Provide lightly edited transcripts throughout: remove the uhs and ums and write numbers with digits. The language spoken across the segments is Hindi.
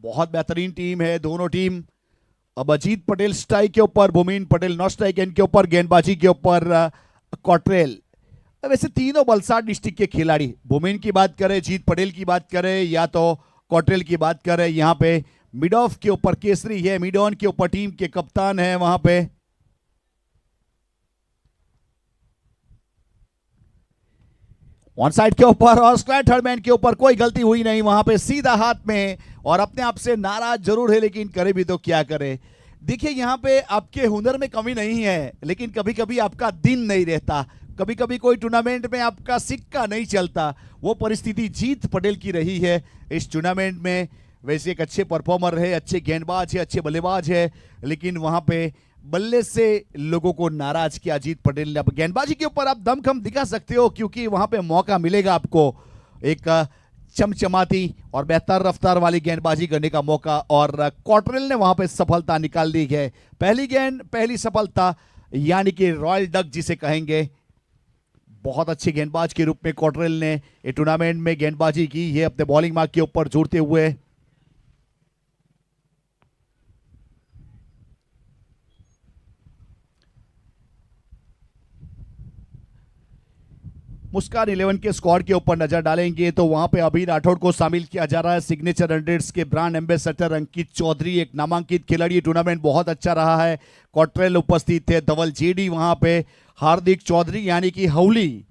बहुत बेहतरीन टीम है दोनों टीम। अब अजीत पटेल स्ट्राइक के ऊपर, Bhumin Patel not strike and के ऊपर, गेंदबाजी के ऊपर कॉट्रेल। वैसे तीनों वलसाड डिस्ट्रिक्ट के खिलाड़ी, भूमिन की बात करें, अजीत पटेल की बात करें या तो कॉट्रेल की बात करें, यहाँ पे मिड ऑफ के ऊपर केसरी है, मिड ऑन के ऊपर टीम के कप्तान है। वहां पे ऑन साइड के ऊपर और स्ट्राइक थर्ड मैन के ऊपर कोई गलती हुई नहीं, वहां पे सीधा हाथ में, और अपने आप से नाराज जरूर है लेकिन करे भी तो क्या करे। देखिए यहाँ पे आपके हुनर में कमी नहीं है, लेकिन कभी कभी आपका दिन नहीं रहता, कभी कभी कोई टूर्नामेंट में आपका सिक्का नहीं चलता। वो परिस्थिति जीत पटेल की रही है इस टूर्नामेंट में। वैसे एक अच्छे परफॉर्मर है, अच्छे गेंदबाज है, अच्छे बल्लेबाज है, लेकिन वहां पे बल्ले से लोगों को नाराज किया अजीत पटेल ने। अब गेंदबाजी के ऊपर आप दमखम दिखा सकते हो, क्योंकि वहां पे मौका मिलेगा आपको एक चमचमाती और बेहतर रफ्तार वाली गेंदबाजी करने का मौका, और कॉट्रेल ने वहां पे सफलता निकाल ली है। पहली गेंद पहली सफलता, यानी कि रॉयल डक जिसे कहेंगे। बहुत अच्छे गेंदबाज के रूप में कॉट्रेल ने ये टूर्नामेंट में गेंदबाजी की है, अपने बॉलिंग मार्क के ऊपर जुड़ते हुए। मुस्कान 11 के स्क्वाड के ऊपर नजर डालेंगे तो वहां पे अभी राठौड़ को शामिल किया जा रहा है। सिग्नेचर हंड्रेड्स के ब्रांड एम्बेसडर अंकित चौधरी एक नामांकित खिलाड़ी, टूर्नामेंट बहुत अच्छा रहा है। कॉट्रेल उपस्थित थे, धवल जेडी वहां पे, हार्दिक चौधरी यानी कि हौली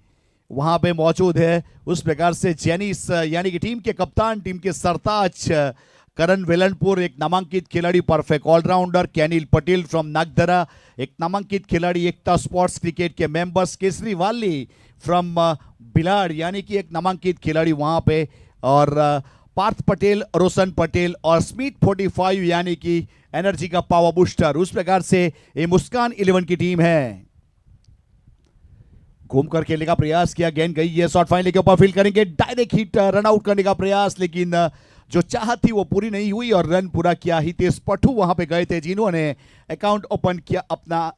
वहां पे मौजूद है। उस प्रकार से जेनिस यानी कि टीम के कप्तान, टीम के सरताज करण वेलनपुर एक नामांकित खिलाड़ी, परफेक्ट ऑलराउंडर कैनिल पटेल फ्रॉम नागदरा एक नामांकित खिलाड़ी, एकता स्पोर्ट्स क्रिकेट के मेंबर्स केसरी वाली फ्रॉम बिलाड़ यानी कि एक नामांकित खिलाड़ी वहां पे, और पार्थ पटेल, रोशन पटेल और स्मिथ 45 यानी कि एनर्जी का पावर बूस्टर। उस प्रकार से ये मुस्कान 11 की टीम है। घूम कर खेलने का प्रयास किया, गेंद गई है शॉर्ट फाइनल के ऊपर, फील्ड करेंगे, डायरेक्ट हिट, रन आउट करने का प्रयास, लेकिन जो चाहत थी वो पूरी नहीं हुई और रन पूरा किया हितेश पट्टू वहां पे गए थे, जिन्होंने अकाउंट ओपन किया अपना।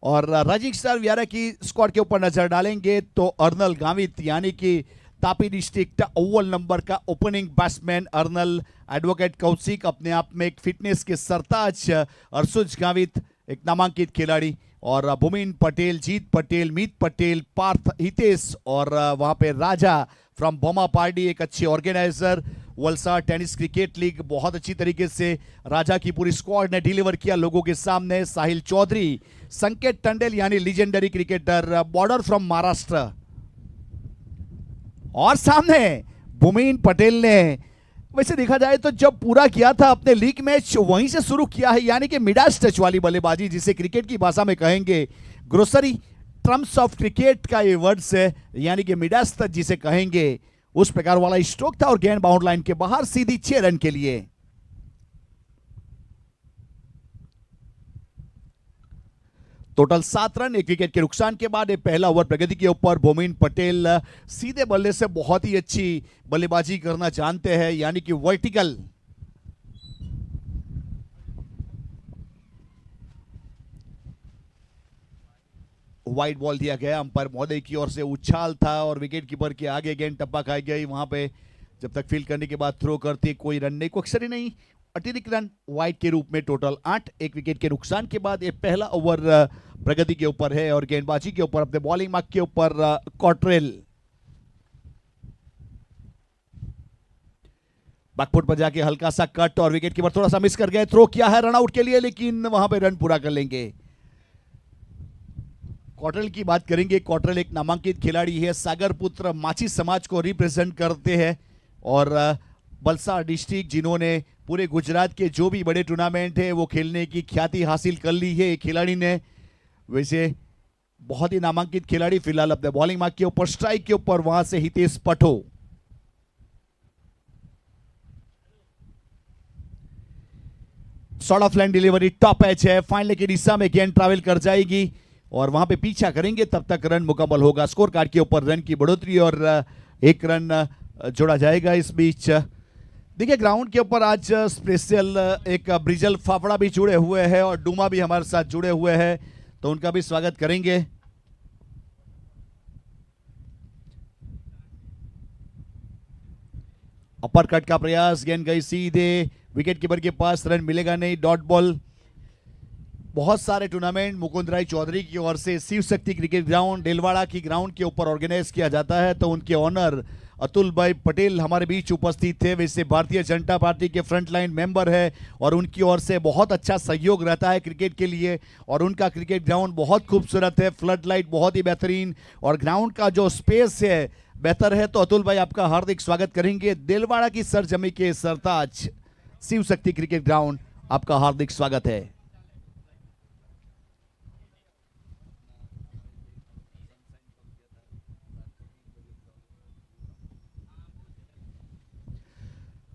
और राजिस्टर वियारा की स्क्वाड के ऊपर नजर डालेंगे तो अर्नल गावित यानी कि तापी डिस्ट्रिक्ट अव्वल नंबर का ओपनिंग बैट्समैन अर्नल, एडवोकेट कौशिक अपने आप में एक फिटनेस के सरताज, अर्सुज गावित एक नामांकित खिलाड़ी, और भूमिन पटेल, जीत पटेल, मीत पटेल, पार्थ, हितेश और वहां पे राजा फ्रॉम बोमा पार्टी एक अच्छे organiser. Valsad tennis cricket league बहुत अच्छी तरीके से राजा की पूरी स्क्वाड ने डिलीवर किया लोगों के सामने। साहिल चौधरी, संकेत टंडेल यानी legendary cricketer, border from Maharashtra, और सामने भूमिन पटेल ने, वैसे देखा जाए तो जब पूरा किया था अपने लीग मैच वहीं से शुरू किया है, यानी कि मिडास टच वाली बल्लेबाजी जिसे क्रिकेट की भाषा में कहेंगे, ग्रोसरी टर्म्स ऑफ क्रिकेट का ये वर्ड्स है, यानी कि मिडास टच जिसे कहेंगे, उस प्रकार वाला स्ट्रोक था और गेंद बाउंड लाइन के बाहर सीधी 6 रन के लिए। टोटल 7 रन एक विकेट के नुकसान के बाद पहला ओवर प्रगति के ऊपर। भूमिन पटेल सीधे बल्ले से बहुत ही अच्छी बल्लेबाजी करना जानते हैं, यानी कि वर्टिकल। वाइड बॉल दिया गया, अंपायर महोदय की ओर से उछाल था और विकेट कीपर के आगे गेंद टप्पा खाई गई। वहां पे जब तक फील्ड करने के बाद थ्रो करती कोई रन नहीं, कोई अक्षर ही नहीं, अतिरिक्त रन वाइड के रूप में टोटल 8 एक विकेट के नुकसान के बाद। ये पहला ओवर प्रगति के ऊपर है और गेंदबाजी के ऊपर अपने बॉलिंग मार्क के ऊपर कॉट्रेल बैकफुट पर जाके हल्का सा कट और विकेट कीपर थोड़ा सा मिस कर गए, थ्रो किया है रन आउट के लिए, लेकिन वहां पे रन पूरा कर लेंगे। कॉट्रेल की बात करेंगे, कॉट्रेल एक नामांकित खिलाड़ी है, सागर पुत्र माची समाज को रिप्रेजेंट करते हैं और वलसाड डिस्ट्रिक्ट जिन्होंने पूरे गुजरात के जो भी बड़े टूर्नामेंट है वो खेलने की ख्याति हासिल कर ली है खिलाड़ी ने। वैसे बहुत ही नामांकित खिलाड़ी, फिलहाल अपने बॉलिंग मार्क के ऊपर, स्ट्राइक के ऊपर वहां से हितेश पठो। Short of line delivery, top H है, फाइनल की दिशा में गेंद ट्रैवल कर जाएगी और वहां पे पीछा करेंगे, तब तक रन मुकम्मल होगा। स्कोर कार्ड के ऊपर रन की बढ़ोतरी और 1 रन जोड़ा जाएगा। इस बीच देखिए ग्राउंड के ऊपर आज स्पेशल एक ब्रिजल फाफड़ा भी जुड़े हुए हैं और डूमा भी हमारे साथ जुड़े हुए हैं, तो उनका भी स्वागत करेंगे। अपर कट का प्रयास, गेंद गई सीधे विकेट कीपर के पास रन मिलेगा नहीं, डॉट बॉल। बहुत सारे टूर्नामेंट मुकुंद राय चौधरी की ओर से शिव शक्ति क्रिकेट ग्राउंड दिलवाड़ा की ग्राउंड के ऊपर ऑर्गेनाइज किया जाता है, तो उनके ऑनर अतुल भाई पटेल हमारे बीच उपस्थित थे। वैसे भारतीय जनता पार्टी के फ्रंट लाइन मेंबर है और उनकी ओर से बहुत अच्छा सहयोग रहता है क्रिकेट के लिए, और उनका क्रिकेट ग्राउंड बहुत खूबसूरत है, फ्लड लाइट बहुत ही बेहतरीन, और ग्राउंड का जो स्पेस है बेहतर है। तो अतुल भाई आपका हार्दिक स्वागत करेंगे दिलवाड़ा की सरजमी के सरताज शिव शक्ति क्रिकेट ग्राउंड, आपका हार्दिक स्वागत है।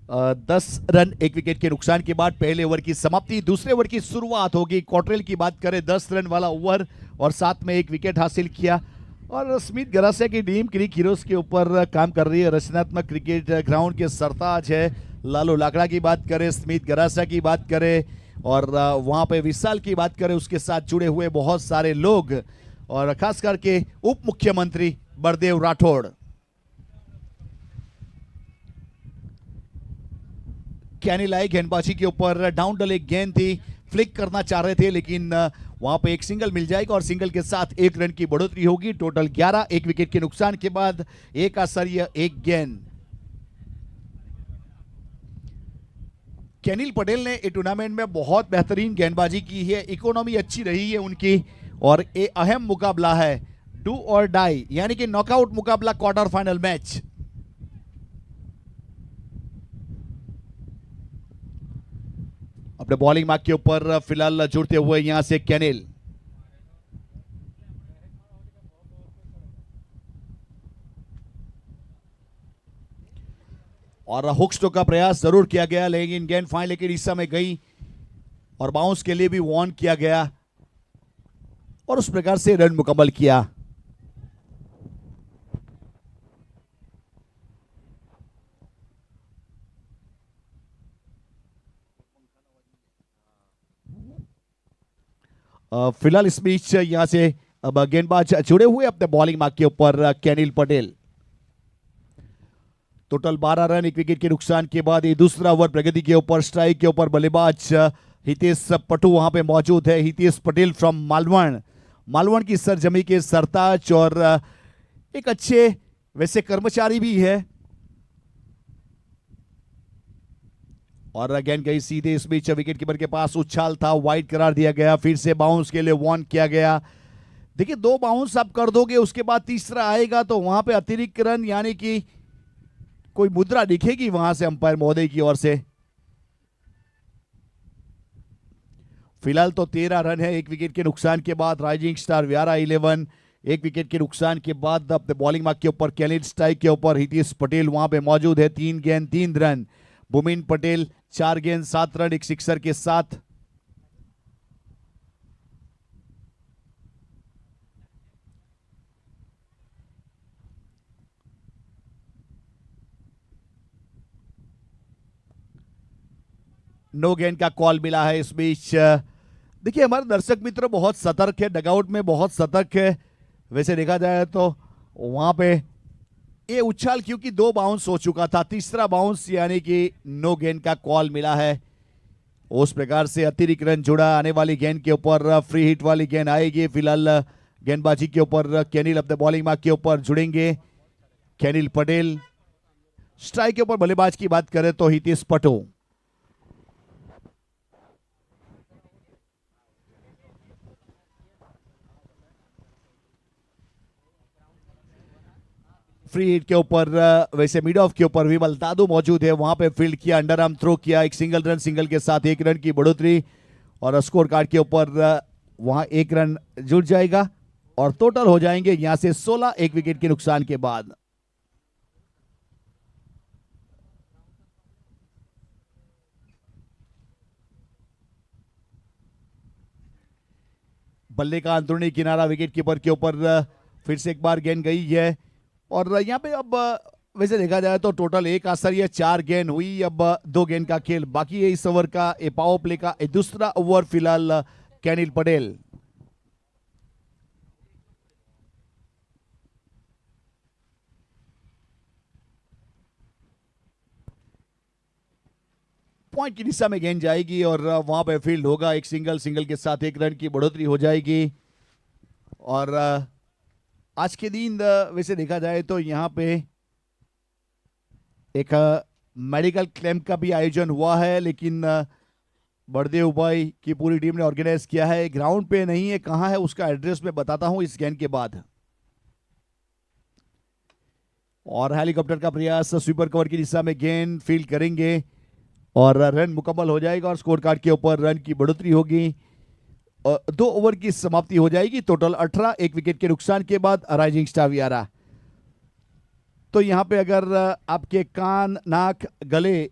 अ, 10 रन एक विकेट के नुकसान के बाद पहले ओवर की समाप्ति, दूसरे ओवर की शुरुआत होगी। कॉटरेल की बात करें 10 रन वाला ओवर और साथ में एक विकेट हासिल किया। और स्मिथ गरासिया की टीम क्रिक हीरोज के ऊपर काम कर रही है, रचनात्मक क्रिकेट ग्राउंड के सरताज है। लालू लाकड़ा की बात करें, स्मिथ गरासिया की बात करें, और वहां पे विशाल की बात करें, उसके साथ जुड़े हुए बहुत सारे लोग, और खास करके उप मुख्यमंत्री बलदेव राठौड़। कैनिल आई गेंदबाजी के ऊपर डाउन डल एक गेंद थी, फ्लिक करना चाह रहे थे, लेकिन वहां पे एक सिंगल मिल जाएगा और सिंगल के साथ एक रन की बढ़ोतरी होगी। टोटल 11 एक विकेट के नुकसान के बाद एक आश्चर्य एक गेंद। कैनिल पटेल ने इस टूर्नामेंट में बहुत बेहतरीन गेंदबाजी की है, इकोनॉमी अच्छी रही है उनकी, और ये अहम मुकाबला है, डू और डाई, यानी कि नॉकआउट मुकाबला, क्वार्टर फाइनल मैच। अपने बॉलिंग मार्क के ऊपर फिलहाल जुड़ते हुए यहां से कैनिल। और हुक स्ट्रोक का प्रयास जरूर किया गया, लेकिन गेंद फाइन लेकिन इस समय गई और बाउंस के लिए भी वार्न किया गया और उस प्रकार से रन मुकम्मल किया। फिलहाल इस बीच यहां से अब गेंदबाज जुड़े हुए अपने बॉलिंग मार्क के ऊपर कैनिल पटेल। टोटल 12 रन एक विकेट के नुकसान के बाद ये दूसरा ओवर प्रगति के ऊपर, स्ट्राइक के ऊपर बल्लेबाज हितेश पटू वहां पे मौजूद है। हितेश पटेल फ्रॉम मालवण, मालवण की सरजमी के सरताज और एक अच्छे वैसे कर्मचारी भी है। और अगेन गई सीधे इस बीच विकेट कीपर के पास, उछाल था, वाइड करार दिया गया, फिर से बाउंस के लिए वार्न किया गया। देखिए 2 बाउंस आप कर दोगे, उसके बाद तीसरा आएगा तो वहां पे अतिरिक्त रन, यानी कि कोई मुद्रा दिखेगी वहां से अंपायर महोदय की ओर से। फिलहाल तो 13 रन है एक विकेट के नुकसान के बाद। राइजिंग स्टार व्यारा 11 एक विकेट के नुकसान के बाद अपने बॉलिंग मार्क के ऊपर कैनिल, स्ट्राइक के ऊपर हितेश पटेल वहां पे मौजूद है। 3 गेंद 3 रन। बुमिन पटेल 4 गेंद 7 रन एक सिक्सर के साथ। नो गेंद का कॉल मिला है इस बीच। देखिए हमारे दर्शक मित्र बहुत सतर्क है, डगआउट में बहुत सतर्क है। वैसे देखा जाए तो वहां पे ये उछाल क्योंकि 2 बाउंस हो चुका था, तीसरा बाउंस यानी कि नो गेंद का कॉल मिला है। उस प्रकार से अतिरिक्त रन जुड़ा। आने वाली गेंद के ऊपर फ्री हिट वाली गेंद आएगी। फिलहाल गेंदबाजी के ऊपर कैनिल अपने बॉलिंग मार्क के ऊपर जुड़ेंगे। कैनिल पटेल, स्ट्राइक के ऊपर बल्लेबाज की बात करें तो हितेश पटू। फ्री हिट के ऊपर वैसे मिड ऑफ के ऊपर विमल दादू मौजूद है, वहां पे फील्ड किया, अंडर आर्म थ्रो किया, एक सिंगल रन, सिंगल के साथ 1 रन की बढ़ोतरी, और स्कोर कार्ड के ऊपर वहां 1 रन जुड़ जाएगा और टोटल हो जाएंगे यहां से 16 एक विकेट के नुकसान के बाद। बल्ले का अंदरूनी किनारा विकेट कीपर के ऊपर फिर से एक बार गेंद गई है, और यहाँ पे अब वैसे देखा जाए तो टोटल 1 आश्चर्य 4 गेंद हुई। अब 2 गेंद का खेल बाकी है इस ओवर का, ए पावर प्ले का दूसरा ओवर। फिलहाल कैनिल पटेल, पॉइंट की दिशा में गेंद जाएगी और वहां पे फील्ड होगा। एक सिंगल के साथ 1 रन की बढ़ोतरी हो जाएगी। और आज के दिन वैसे देखा जाए तो यहाँ पे एक मेडिकल कैंप का भी आयोजन हुआ है, लेकिन बड़देव भाई की पूरी टीम ने ऑर्गेनाइज किया है। ग्राउंड पे नहीं है, कहां है उसका एड्रेस मैं बताता हूं इस गेंद के बाद। और हेलीकॉप्टर का प्रयास, स्वीपर कवर की दिशा में गेंद फील्ड करेंगे और रन मुकम्मल हो जाएगा और स्कोर कार्ड के ऊपर रन की बढ़ोतरी होगी। 2 ओवर की समाप्ति हो जाएगी। टोटल 18, 1 विकेट के नुकसान के बाद राइजिंग स्टार वियारा। तो यहां पे अगर आपके कान, नाक, गले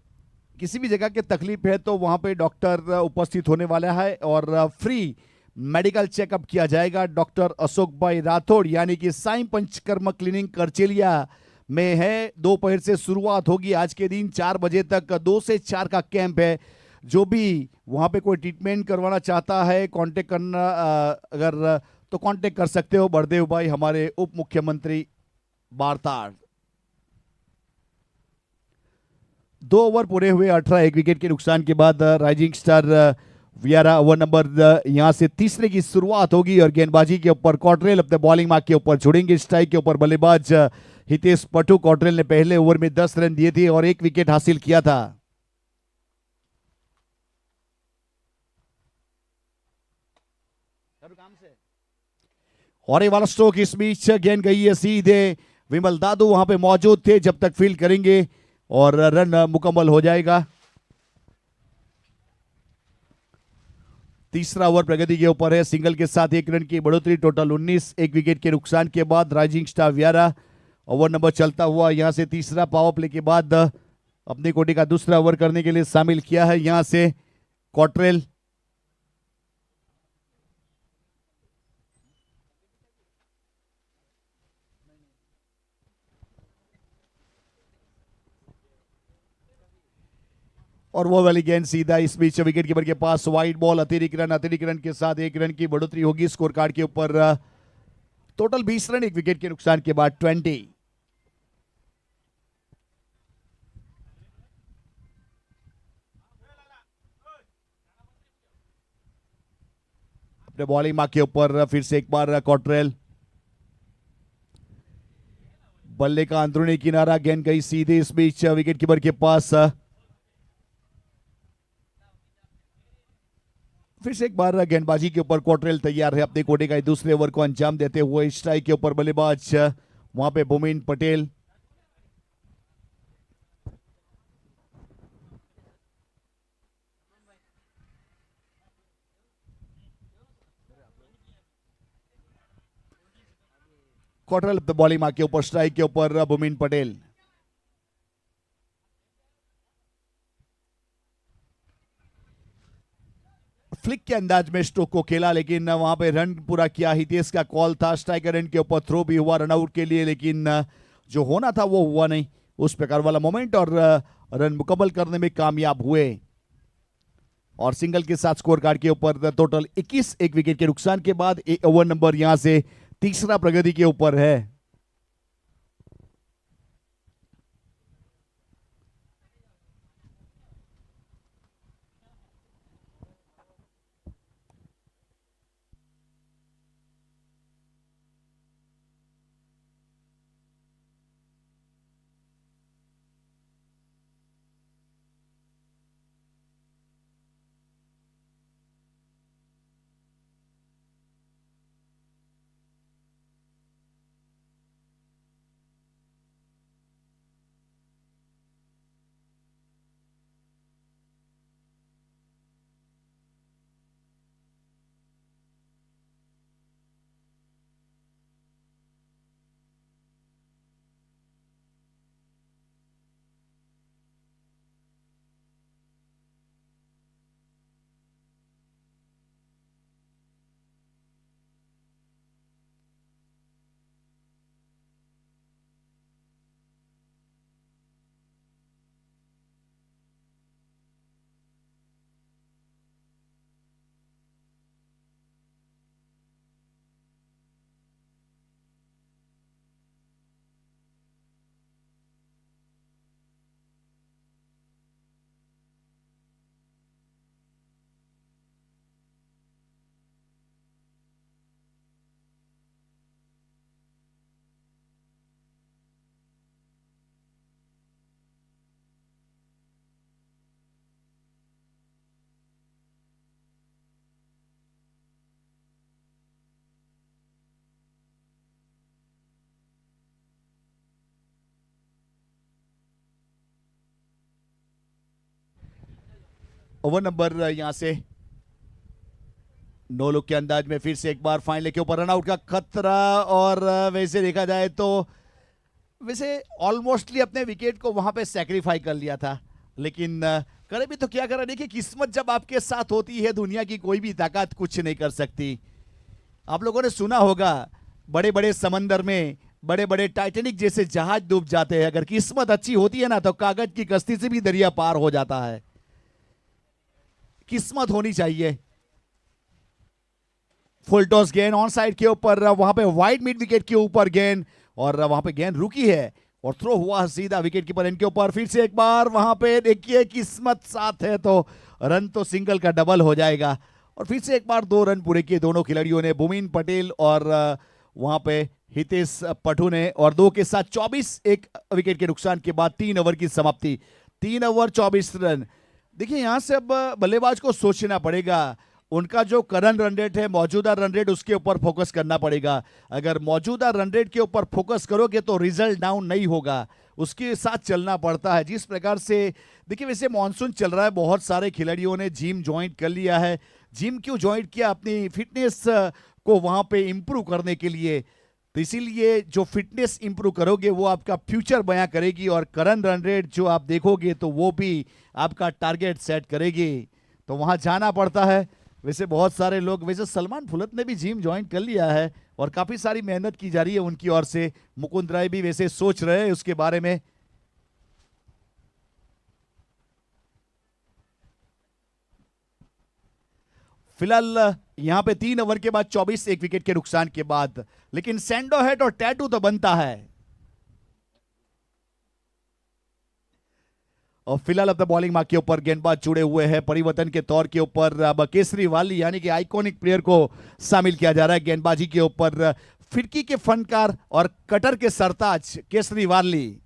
किसी भी जगह की तकलीफ है तो वहां पे डॉक्टर उपस्थित होने वाला है और फ्री मेडिकल चेकअप किया जाएगा। डॉक्टर अशोक भाई राठौड़ यानी कि साईं पंचकर्म क्लिनिक करचेलिया में है। दोपहर से शुरुआत होगी आज के दिन 4 बजे तक। 2 से 4 का कैंप है। जो भी वहां पे कोई ट्रीटमेंट करवाना चाहता है कांटेक्ट करना अगर तो कांटेक्ट कर सकते हो बड़देव भाई, हमारे उप मुख्यमंत्री बारताड़। 2 ओवर पूरे हुए 18, 1 विकेट के नुकसान के बाद राइजिंग स्टार वियारा ओवर नंबर यहां से तीसरे की शुरुआत होगी और गेंदबाजी के ऊपर कॉटरेल अपने बॉलिंग मार्क के ऊपर छोड़ेंगे। स्ट्राइक के ऊपर बल्लेबाज हितेश पटू। कॉटरेल ने पहले ओवर में 10 रन दिए थे और 1 विकेट हासिल किया था। और ये वाला स्ट्रोक इस बीच गेंद गई है सीधे। विमल दादू वहां पे मौजूद थे जब तक फील्ड करेंगे और रन मुकम्मल हो जाएगा। तीसरा ओवर प्रगति के ऊपर है। सिंगल के साथ 1 रन की बढ़ोतरी। टोटल 19, 1 विकेट के नुकसान के बाद राइजिंग स्टार वियारा ओवर नंबर चलता हुआ यहां से तीसरा पावर प्ले के बाद अपनी कोटी का दूसरा ओवर करने के लिए शामिल किया है। यहां से कॉटरेल और वो वाली गेंद सीधा इस बीच विकेट कीपर के पास। वाइड बॉल, अतिरिक्त रन के साथ 1 रन की बढ़ोतरी होगी। स्कोर कार्ड के ऊपर टोटल 20 रन 1 विकेट के नुकसान के बाद 20। अपने बॉलिंग मार्क के ऊपर फिर से एक बार कॉटरेल। बल्ले का अंदरूनी किनारा, गेंद गई सीधे इस बीच विकेट कीपर के पास। फिर से एक बार गेंदबाजी के ऊपर कॉटरेल तैयार है अपने कोटे का दूसरे ओवर को अंजाम देते हुए। स्ट्राइक के ऊपर बल्लेबाज वहां पे भूमिन पटेल। कॉटरेल बॉलिंग मार्क के ऊपर। स्ट्राइक के ऊपर भूमिन पटेल। फ्लिक के अंदाज में स्ट्रोक को खेला, लेकिन वहां पे रन पूरा किया। हितेश का कॉल था। स्ट्राइकर एंड के ऊपर थ्रो भी हुआ रनआउट के लिए, लेकिन जो होना था वो हुआ नहीं। उस प्रकार वाला मोमेंट और रन मुकम्मल करने में कामयाब हुए। और सिंगल के साथ स्कोर कार्ड के ऊपर टोटल 21, 1 विकेट के नुकसान के बाद ओवर नंबर यहां से तीसरा प्रगति के ऊपर है। ओवर नंबर यहां से नो लुक के अंदाज में फिर से एक बार फाइनल के ऊपर रनआउट का खतरा। और वैसे देखा जाए तो वैसे ऑलमोस्टली अपने विकेट को वहां पे सेक्रीफाई कर लिया था, लेकिन करे भी तो क्या करा। देखिए किस्मत जब आपके साथ होती है दुनिया की कोई भी ताकत कुछ नहीं कर सकती। आप लोगों ने सुना होगा बड़े बड़े समंदर में बड़े बड़े टाइटेनिक जैसे जहाज डूब जाते हैं, अगर किस्मत अच्छी होती है ना तो कागज की कश्ती से भी दरिया पार हो जाता है। किस्मत होनी चाहिए। फुल टॉस गेंद ऑन साइड के ऊपर, वहां पे वाइड मिड विकेट के ऊपर गेंद, और वहां पे गेंद रुकी है और थ्रो हुआ सीधा विकेट कीपर इनके ऊपर। फिर से एक बार वहां पे देखिए किस्मत साथ है तो रन तो सिंगल का डबल हो जाएगा। और फिर से एक बार 2 रन पूरे किए दोनों खिलाड़ियों ने, भूमिन पटेल और वहां पे हितेश पटू ने, और 2 के साथ 24। एक विकेट के नुकसान के बाद 3 ओवर की समाप्ति, 3 ओवर 24 रन। देखिए यहां से अब बल्लेबाज को सोचना पड़ेगा। उनका जो करंट रन रेट है, मौजूदा रन रेट, उसके ऊपर फोकस करना पड़ेगा। अगर मौजूदा रन रेट के ऊपर फोकस करोगे तो रिजल्ट डाउन नहीं होगा, उसके साथ चलना पड़ता है। जिस प्रकार से देखिए वैसे मॉनसून चल रहा है, बहुत सारे खिलाड़ियों ने जिम ज्वाइन कर लिया है। जिम क्यों ज्वाइन किया? अपनी फिटनेस को वहां पे इंप्रूव करने के लिए। तो इसीलिए जो फिटनेस इंप्रूव करोगे वो आपका फ्यूचर बयां करेगी, और करंट रन रेट जो आप देखोगे तो वो भी आपका टारगेट सेट करेगी। तो वहां जाना पड़ता है। वैसे बहुत सारे लोग, वैसे सलमान फुलत ने भी जिम ज्वाइन कर लिया है और काफी सारी मेहनत की जा रही है उनकी ओर से। मुकुंद राय भी वैसे सोच रहे हैं उसके बारे में। फिलहाल यहां पे 3 ओवर के बाद 24, एक विकेट के नुकसान के बाद, लेकिन सैंडो हेड और टैटू तो बनता है। और फिलहाल अपने बॉलिंग मार्क के ऊपर गेंदबाज जुड़े हुए हैं। परिवर्तन के तौर के ऊपर अब केसरी वाली यानी कि आइकॉनिक प्लेयर को शामिल किया जा रहा है गेंदबाजी के ऊपर। फिरकी के फनकार और कटर के सरताज केसरी वाली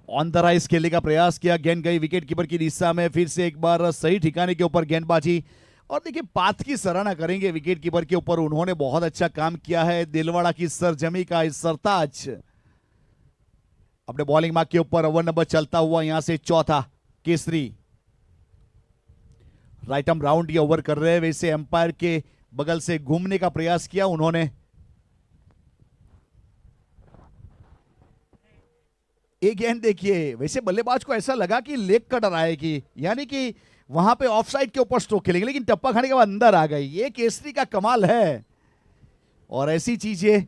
ऑन द राइज खेलने का प्रयास किया, गेंद गई विकेट कीपर की दिशा में। फिर से एक बार सही ठिकाने के ऊपर गेंदबाजी, और देखिए पाथ की सराहना करेंगे विकेट कीपर के ऊपर, उन्होंने बहुत अच्छा काम किया है। दिलवाड़ा की सरजमी का इस सरताज अपने बॉलिंग मार्क के ऊपर ओवर नंबर चलता हुआ यहां से चौथा केसरी। राइट आर्म राउंड ये ओवर कर रहे हैं, वैसे एम्पायर के बगल से घूमने का प्रयास किया उन्होंने। एक गेंद देखिए, वैसे बल्लेबाज को ऐसा लगा कि लेग कटर आएगी, यानी कि वहां पे ऑफ साइड के ऊपर स्ट्रोक खेलेंगे, लेकिन टप्पा खाने के बाद अंदर आ गई। ये केसरी का कमाल है। और ऐसी चीजें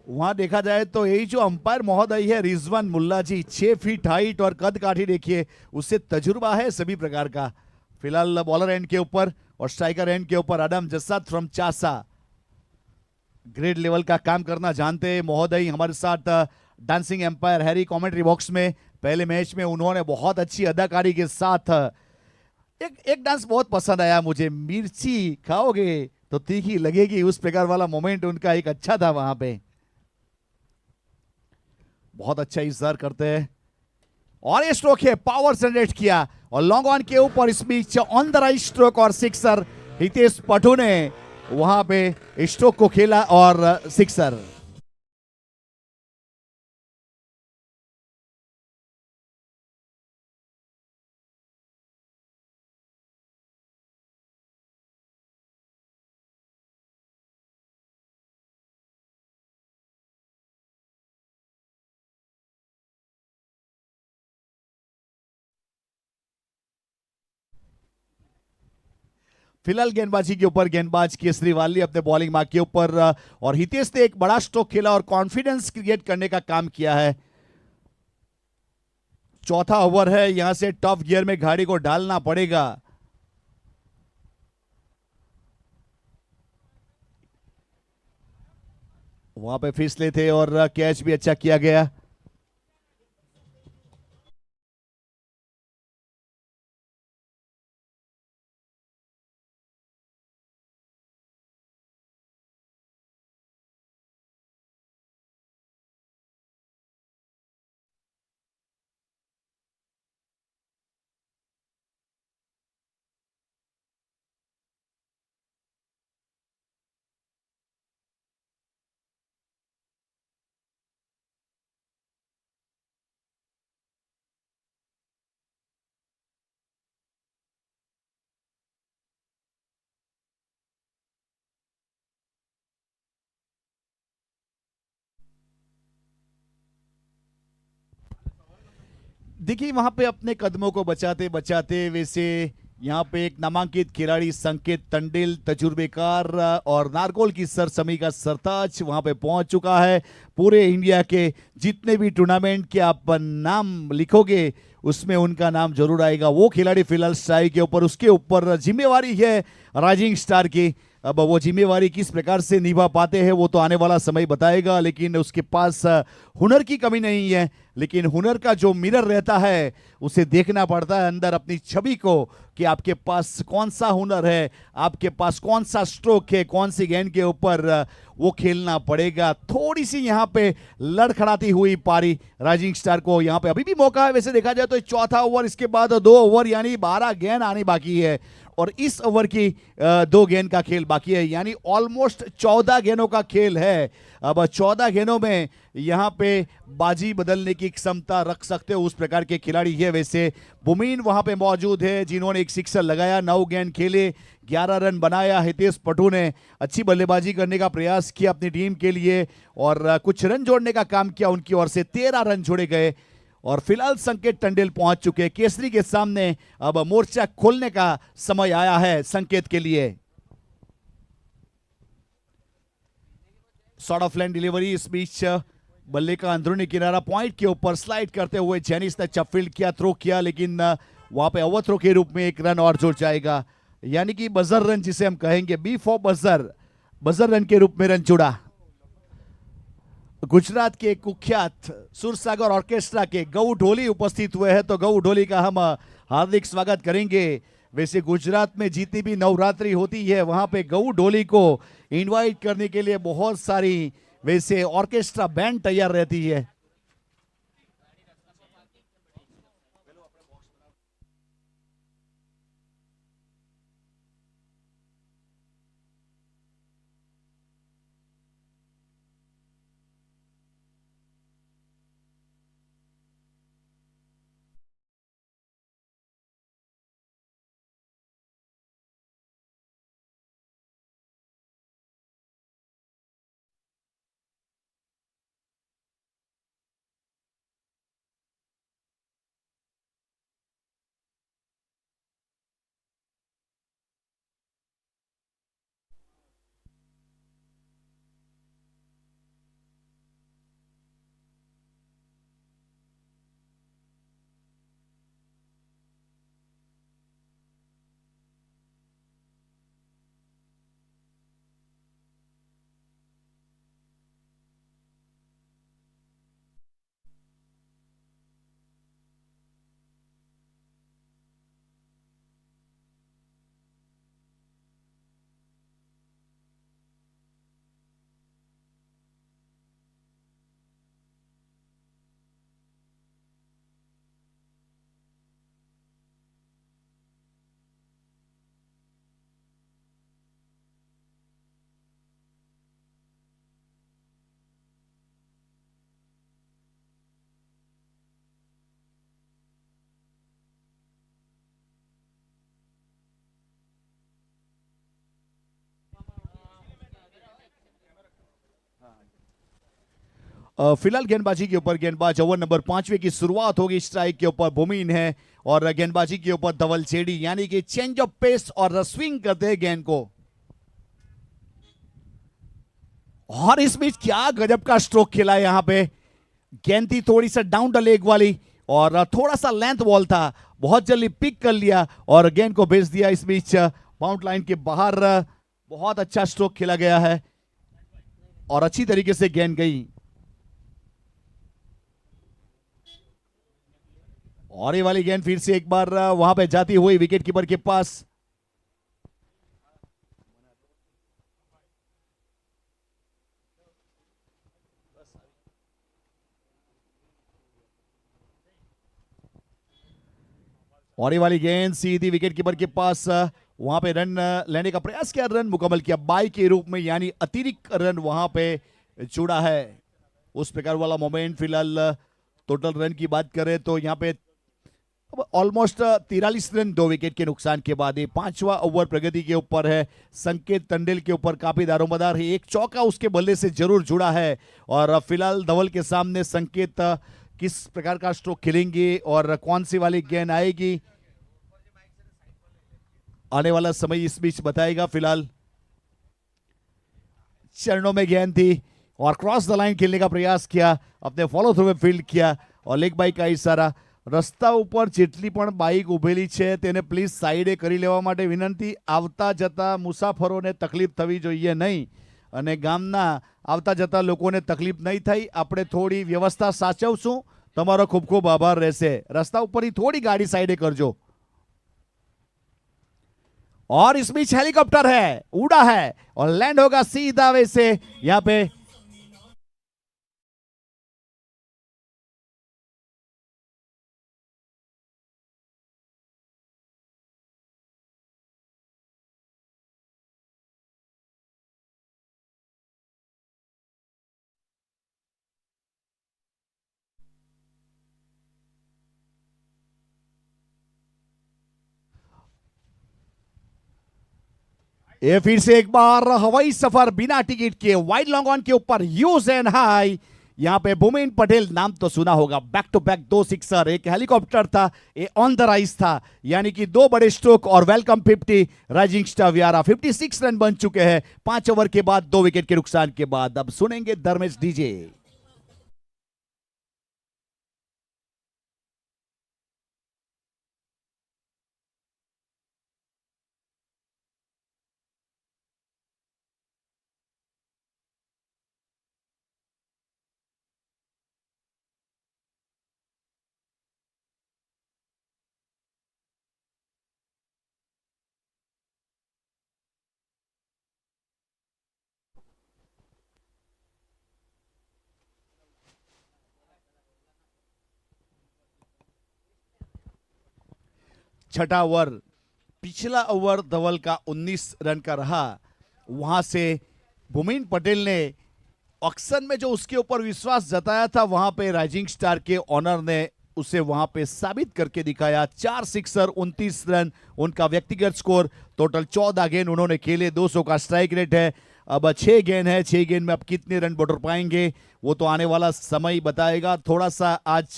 वहां देखा जाए तो यही जो अंपायर महोदय है रिजवान मुल्ला जी, 6 फीट हाइट और कद काठी देखिए, उससे तजुर्बा है सभी प्रकार का। फिलहाल बॉलर एंड के ऊपर और स्ट्राइकर एंड के ऊपर आदम जसाद फ्रॉम चासा, ग्रेड लेवल का काम करना जानते हैं महोदय। हमारे साथ dancing umpire Harry commentary box में, पहले मैच में उन्होंने बहुत अच्छी अदाकारी के साथ एक एक डांस बहुत पसंद आया मुझे, मिर्ची खाओगे तो तीखी लगेगी, उस प्रकार वाला मोमेंट उनका एक अच्छा था वहां पे। बहुत अच्छा इजहार करते हैं। और ये स्ट्रोक है, पावर जनरेट किया और लॉन्ग ऑन के ऊपर इस बीच ऑन द राइट स्ट्रोक और सिक्सर। हितेश पटू ने वहां पे स्ट्रोक को खेला और सिक्सर। फिलहाल गेंदबाजी के ऊपर गेंदबाज केसरीवाल अपने बॉलिंग मार्क के ऊपर, और हितेश ने एक बड़ा स्ट्रोक खेला और कॉन्फिडेंस क्रिएट करने का काम किया है। चौथा ओवर है, यहां से टफ गियर में गाड़ी को डालना पड़ेगा। वहां पे फिसले थे और कैच भी अच्छा किया गया। देखिए वहां पे अपने कदमों को बचाते बचाते वैसे यहाँ पे एक नामांकित खिलाड़ी संकेत तंडेल तजुर्बेकार और नारकोल की सरसमी का सरताज वहां पे पहुंच चुका है। पूरे इंडिया के जितने भी टूर्नामेंट के आप नाम लिखोगे उसमें उनका नाम जरूर आएगा। वो खिलाड़ी फिलहाल स्ट्राइक के ऊपर, उसके ऊपर जिम्मेवारी है राइजिंग स्टार की। अब वो जिम्मेवारी किस प्रकार से निभा पाते हैं वो तो आने वाला समय बताएगा, लेकिन उसके पास हुनर की कमी नहीं है, लेकिन हुनर का जो मिरर रहता है उसे देखना पड़ता है अंदर अपनी छवि को कि आपके पास कौन सा हुनर है, आपके पास कौन सा स्ट्रोक है, कौन सी गेंद के ऊपर वो खेलना पड़ेगा। थोड़ी सी यहाँ पे लड़खड़ाती हुई पारी राइजिंग स्टार को। यहाँ पे अभी भी मौका है, वैसे देखा जाए तो चौथा ओवर, इसके बाद 2 ओवर यानी 12 गेंद आनी बाकी है और इस ओवर की 2 गेंद का खेल बाकी है, यानी ऑलमोस्ट 14 गेंदों का खेल है। अब 14 गेंदों में यहाँ पे बाजी बदलने की क्षमता रख सकते हो उस प्रकार के खिलाड़ी है। वैसे बुमीन वहां पे मौजूद है जिन्होंने एक सिक्सर लगाया, 9 गेंद खेले, 11 रन बनाया। हितेश पटू ने अच्छी बल्लेबाजी करने का प्रयास किया अपनी टीम के लिए और कुछ रन जोड़ने का काम किया उनकी ओर से, 13 रन जोड़े गए और फिलहाल संकेत टंडेल पहुंच चुके हैं केसरी के सामने। अब मोर्चा खोलने का समय आया है संकेत के लिए। शॉर्ट ऑफ लाइन डिलीवरी, इस बीच बल्ले का अंदरूनी किनारा पॉइंट के ऊपर स्लाइड करते हुए जेनिस ने चपफील्ड किया, थ्रो किया, लेकिन वहां पे ओवर थ्रो के रूप में एक रन और जुड़ जाएगा, यानी कि बजर रन जिसे हम कहेंगे, B for buzzer, buzzer run के रूप में रन जुड़ा। गुजरात के कुख्यात सुरसागर ऑर्केस्ट्रा के गऊ ढोली उपस्थित हुए हैं, तो गऊ ढोली का हम हार्दिक स्वागत करेंगे। वैसे गुजरात में जितनी भी नवरात्रि होती है वहां पे गऊ ढोली को इनवाइट करने के लिए बहुत सारी वैसे ऑर्केस्ट्रा बैंड तैयार रहती है। फिलहाल गेंदबाजी के ऊपर गेंदबाज ओवर नंबर 5वें की शुरुआत होगी। स्ट्राइक के ऊपर बुमीन है और गेंदबाजी के ऊपर धवल चेड़ी, यानी कि चेंज ऑफ पेस और स्विंग करते हैं गेंद को। और इस बीच क्या गजब का स्ट्रोक खेला है यहाँ पे। गेंद थी थोड़ी सा डाउन द लेग वाली और थोड़ा सा लेंथ बॉल था, बहुत जल्दी पिक कर लिया और गेंद को भेज दिया इस बीच बाउंड लाइन के बाहर। बहुत अच्छा स्ट्रोक खेला गया है और अच्छी तरीके से गेंद गई। और ये वाली गेंद फिर से एक बार वहां पे जाती हुई विकेट कीपर के पास। और ये वाली गेंद सीधी विकेट कीपर के पास, वहां पे रन लेने का प्रयास किया, रन मुकम्मल किया बाई के रूप में, यानी अतिरिक्त रन वहां पे जुड़ा है। उस प्रकार वाला मोमेंट। फिलहाल टोटल रन की बात करें तो यहाँ पे ऑलमोस्ट 43 रन 2 विकेट के नुकसान के बाद। 5वां ओवर प्रगति के ऊपर है, संकेत तंडेल के ऊपर काफी दारोमदार है, एक चौका उसके बल्ले से जरूर जुड़ा है और फिलहाल धवल के सामने संकेत किस प्रकार का स्ट्रोक खेलेंगे और कौन सी वाली गेंद आएगी, आने वाला समय इस बीच बताएगा। फिलहाल चरणों में गेंद थी और क्रॉस द लाइन खेलने का प्रयास किया, अपने फॉलो थ्रू में फील्ड किया और लेग बाइक का इशारा। રસ્તા ઉપર જેટલી પણ બાઇક ઉભેલી છે તેને પ્લીઝ સાઈડે કરી લેવા માટે વિનંતી। આવતા જતા મુસાફરોને તકલીફ થવી જોઈએ નહીં અને ગામના આવતા જતા લોકોને તકલીફ નહીં થાય, આપણે થોડી વ્યવસ્થા સાચવશું। તમારો ખૂબ ખૂબ આભાર રહેશે। રસ્તા ઉપરથી થોડી ગાડી સાઈડે કરજો। और इस बीच हेलीकॉप्टर है, उड़ा है और लैंड होगा सीधा वैसे यहाँ पे। ये फिर से एक बार हवाई सफर बिना टिकट के वाइड लॉन्ग ऑन के ऊपर यूज एंड हाई। यहाँ पे भूमिन पटेल नाम तो सुना होगा, बैक टू बैक 2 सिक्सर, एक हेलीकॉप्टर था, ये ऑन द राइज था, यानी कि 2 बड़े स्ट्रोक और वेलकम 50 राइजिंग स्टार व्यारा। 56 रन बन चुके हैं 5 ओवर के बाद, 2 विकेट के नुकसान के बाद। अब सुनेंगे धर्मेश डीजे। छठा ओवर, पिछला ओवर धवल का 19 रन का रहा, वहां से भूमिन पटेल ने ऑक्शन में जो उसके ऊपर विश्वास जताया था, वहां पे राइजिंग स्टार के ऑनर ने उसे वहां पे साबित करके दिखाया। 4 सिक्सर 29 रन उनका व्यक्तिगत स्कोर। टोटल 14 गेंद उन्होंने खेले, 200 का स्ट्राइक रेट है। अब 6 गेंद है, 6 गेंद में अब कितने रन बटोर पाएंगे वो तो आने वाला समय बताएगा। थोड़ा सा आज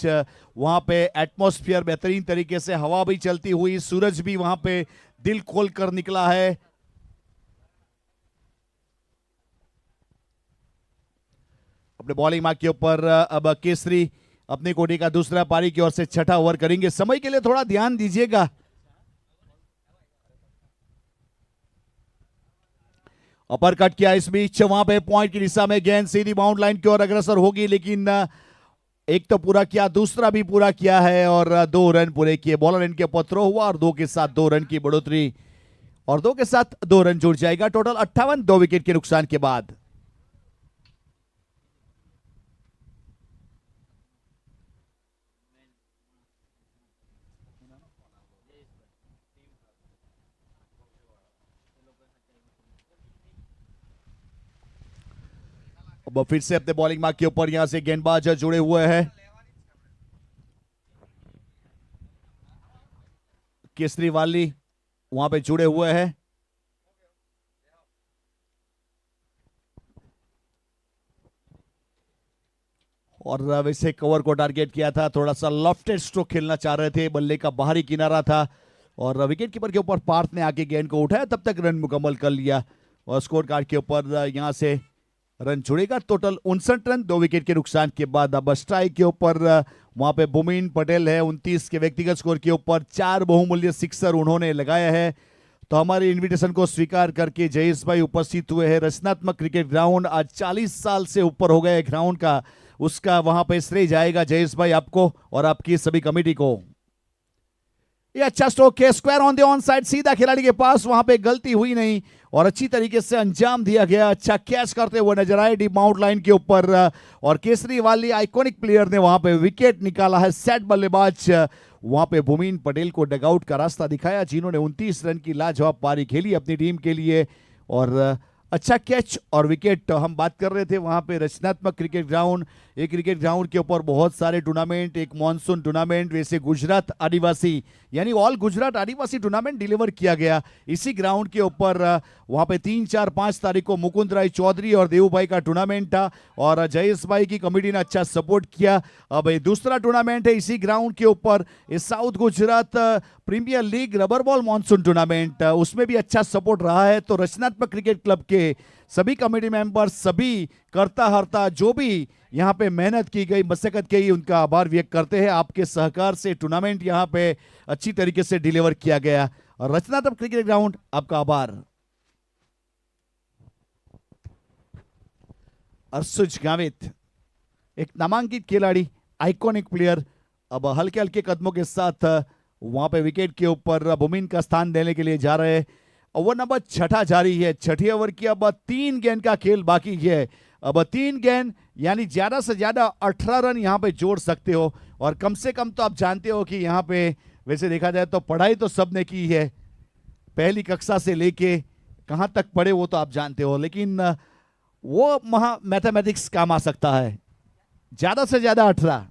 वहां पे एटमॉस्फेयर बेहतरीन तरीके से, हवा भी चलती हुई, सूरज भी वहां पे दिल खोल कर निकला है। अपने बॉलिंग मार्क के ऊपर अब केसरी अपनी कोटी का दूसरा पारी की ओर से छठा ओवर करेंगे। समय के लिए थोड़ा ध्यान दीजिएगा। अपर कट किया इस बीच, वहां पे पॉइंट की दिशा में गेंद सीधी बाउंड लाइन की ओर अग्रसर होगी, लेकिन एक तो पूरा किया, दूसरा भी पूरा किया है और 2 रन पूरे किए। बॉलर इनके ऊपर थ्रो हुआ और 2 के साथ 2 रन की बढ़ोतरी और 2 के साथ 2 रन जुड़ जाएगा। टोटल 58, 2 विकेट के नुकसान के बाद। अब फिर से अपने बॉलिंग मार्क के ऊपर यहां से गेंदबाज जुड़े हुए हैं। केसरीवाली वहां पे जुड़े हुए हैं और वैसे कवर को टारगेट किया था, थोड़ा सा लेफ्टेड स्ट्रोक खेलना चाह रहे थे, बल्ले का बाहरी किनारा था और विकेट कीपर के ऊपर पार्थ ने आके गेंद को उठाया, तब तक रन मुकम्मल कर लिया और स्कोर कार्ड के ऊपर यहां से रन जुड़ेगा। टोटल 59 रन, 2 विकेट के नुकसान के बाद। अब स्ट्राइक के ऊपर वहां पे भूमिन पटेल है, 29 के व्यक्तिगत स्कोर के ऊपर 4 बहुमूल्य सिक्सर उन्होंने लगाया है। तो हमारे इनविटेशन को स्वीकार करके जयेश भाई उपस्थित हुए हैं। रचनात्मक क्रिकेट ग्राउंड आज 40 साल से ऊपर हो गए ग्राउंड का, उसका वहां पे श्रेय जाएगा जयेश भाई आपको और आपकी सभी कमेटी को। ये अच्छा स्ट्रोक है, square on the on side, सीधा खिलाड़ी के पास, वहां पे गलती हुई नहीं और अच्छी तरीके से अंजाम दिया गया। अच्छा कैच करते हुए नजर आए डीप माउंट लाइन के ऊपर और केसरीवाली आइकॉनिक प्लेयर ने वहां पे विकेट निकाला है। सेट बल्लेबाज वहां पे भूमिन पटेल को डगआउट का रास्ता दिखाया, जिन्होंने 29 रन की लाजवाब पारी खेली अपनी टीम के लिए और अच्छा कैच और विकेट। हम बात कर रहे थे वहां पे रचनात्मक क्रिकेट ग्राउंड, एक क्रिकेट ग्राउंड के ऊपर बहुत सारे टूर्नामेंट, एक मॉनसून टूर्नामेंट, वैसे गुजरात आदिवासी यानी ऑल गुजरात आदिवासी टूर्नामेंट डिलीवर किया गया इसी ग्राउंड के ऊपर। वहां पे 3, 4, 5 तारीख को मुकुंद राय चौधरी और देवूभाई का टूर्नामेंट था और जयेश भाई की कमेटी ने अच्छा सपोर्ट किया। अब ये दूसरा टूर्नामेंट है इसी ग्राउंड के ऊपर, इस south Gujarat premier league rubber ball monsoon tournament, उसमें भी अच्छा सपोर्ट रहा है। तो रचनात्मक क्रिकेट क्लब के सभी कमेटी मेंबर, सभी करता हरता जो भी यहाँ पे मेहनत की गई, मशक्कत की, उनका आभार व्यक्त करते हैं। आपके सहकार से टूर्नामेंट यहाँ पे अच्छी तरीके से डिलीवर किया गया और रचनात्मक क्रिकेट ग्राउंड आपका आभार। अर्शुज गावित एक नामांकित खिलाड़ी, आइकॉनिक प्लेयर, अब हल्के हल्के कदमों के साथ वहां पे विकेट के ऊपर बुमिन का स्थान देने के लिए जा रहे हैं। ओवर नंबर 6 जारी है, 6 ओवर की अब 3 गेंद का खेल बाकी है। अब 3 गेंद यानी ज्यादा से ज्यादा 18 रन यहां पे जोड़ सकते हो और कम से कम तो आप जानते हो कि यहां पे वैसे देखा जाए तो पढ़ाई तो सबने की है, पहली कक्षा से लेके कहां तक पढ़े वो तो आप जानते हो, लेकिन वो मैथमेटिक्स काम आ सकता है। ज्यादा से ज्यादा 18।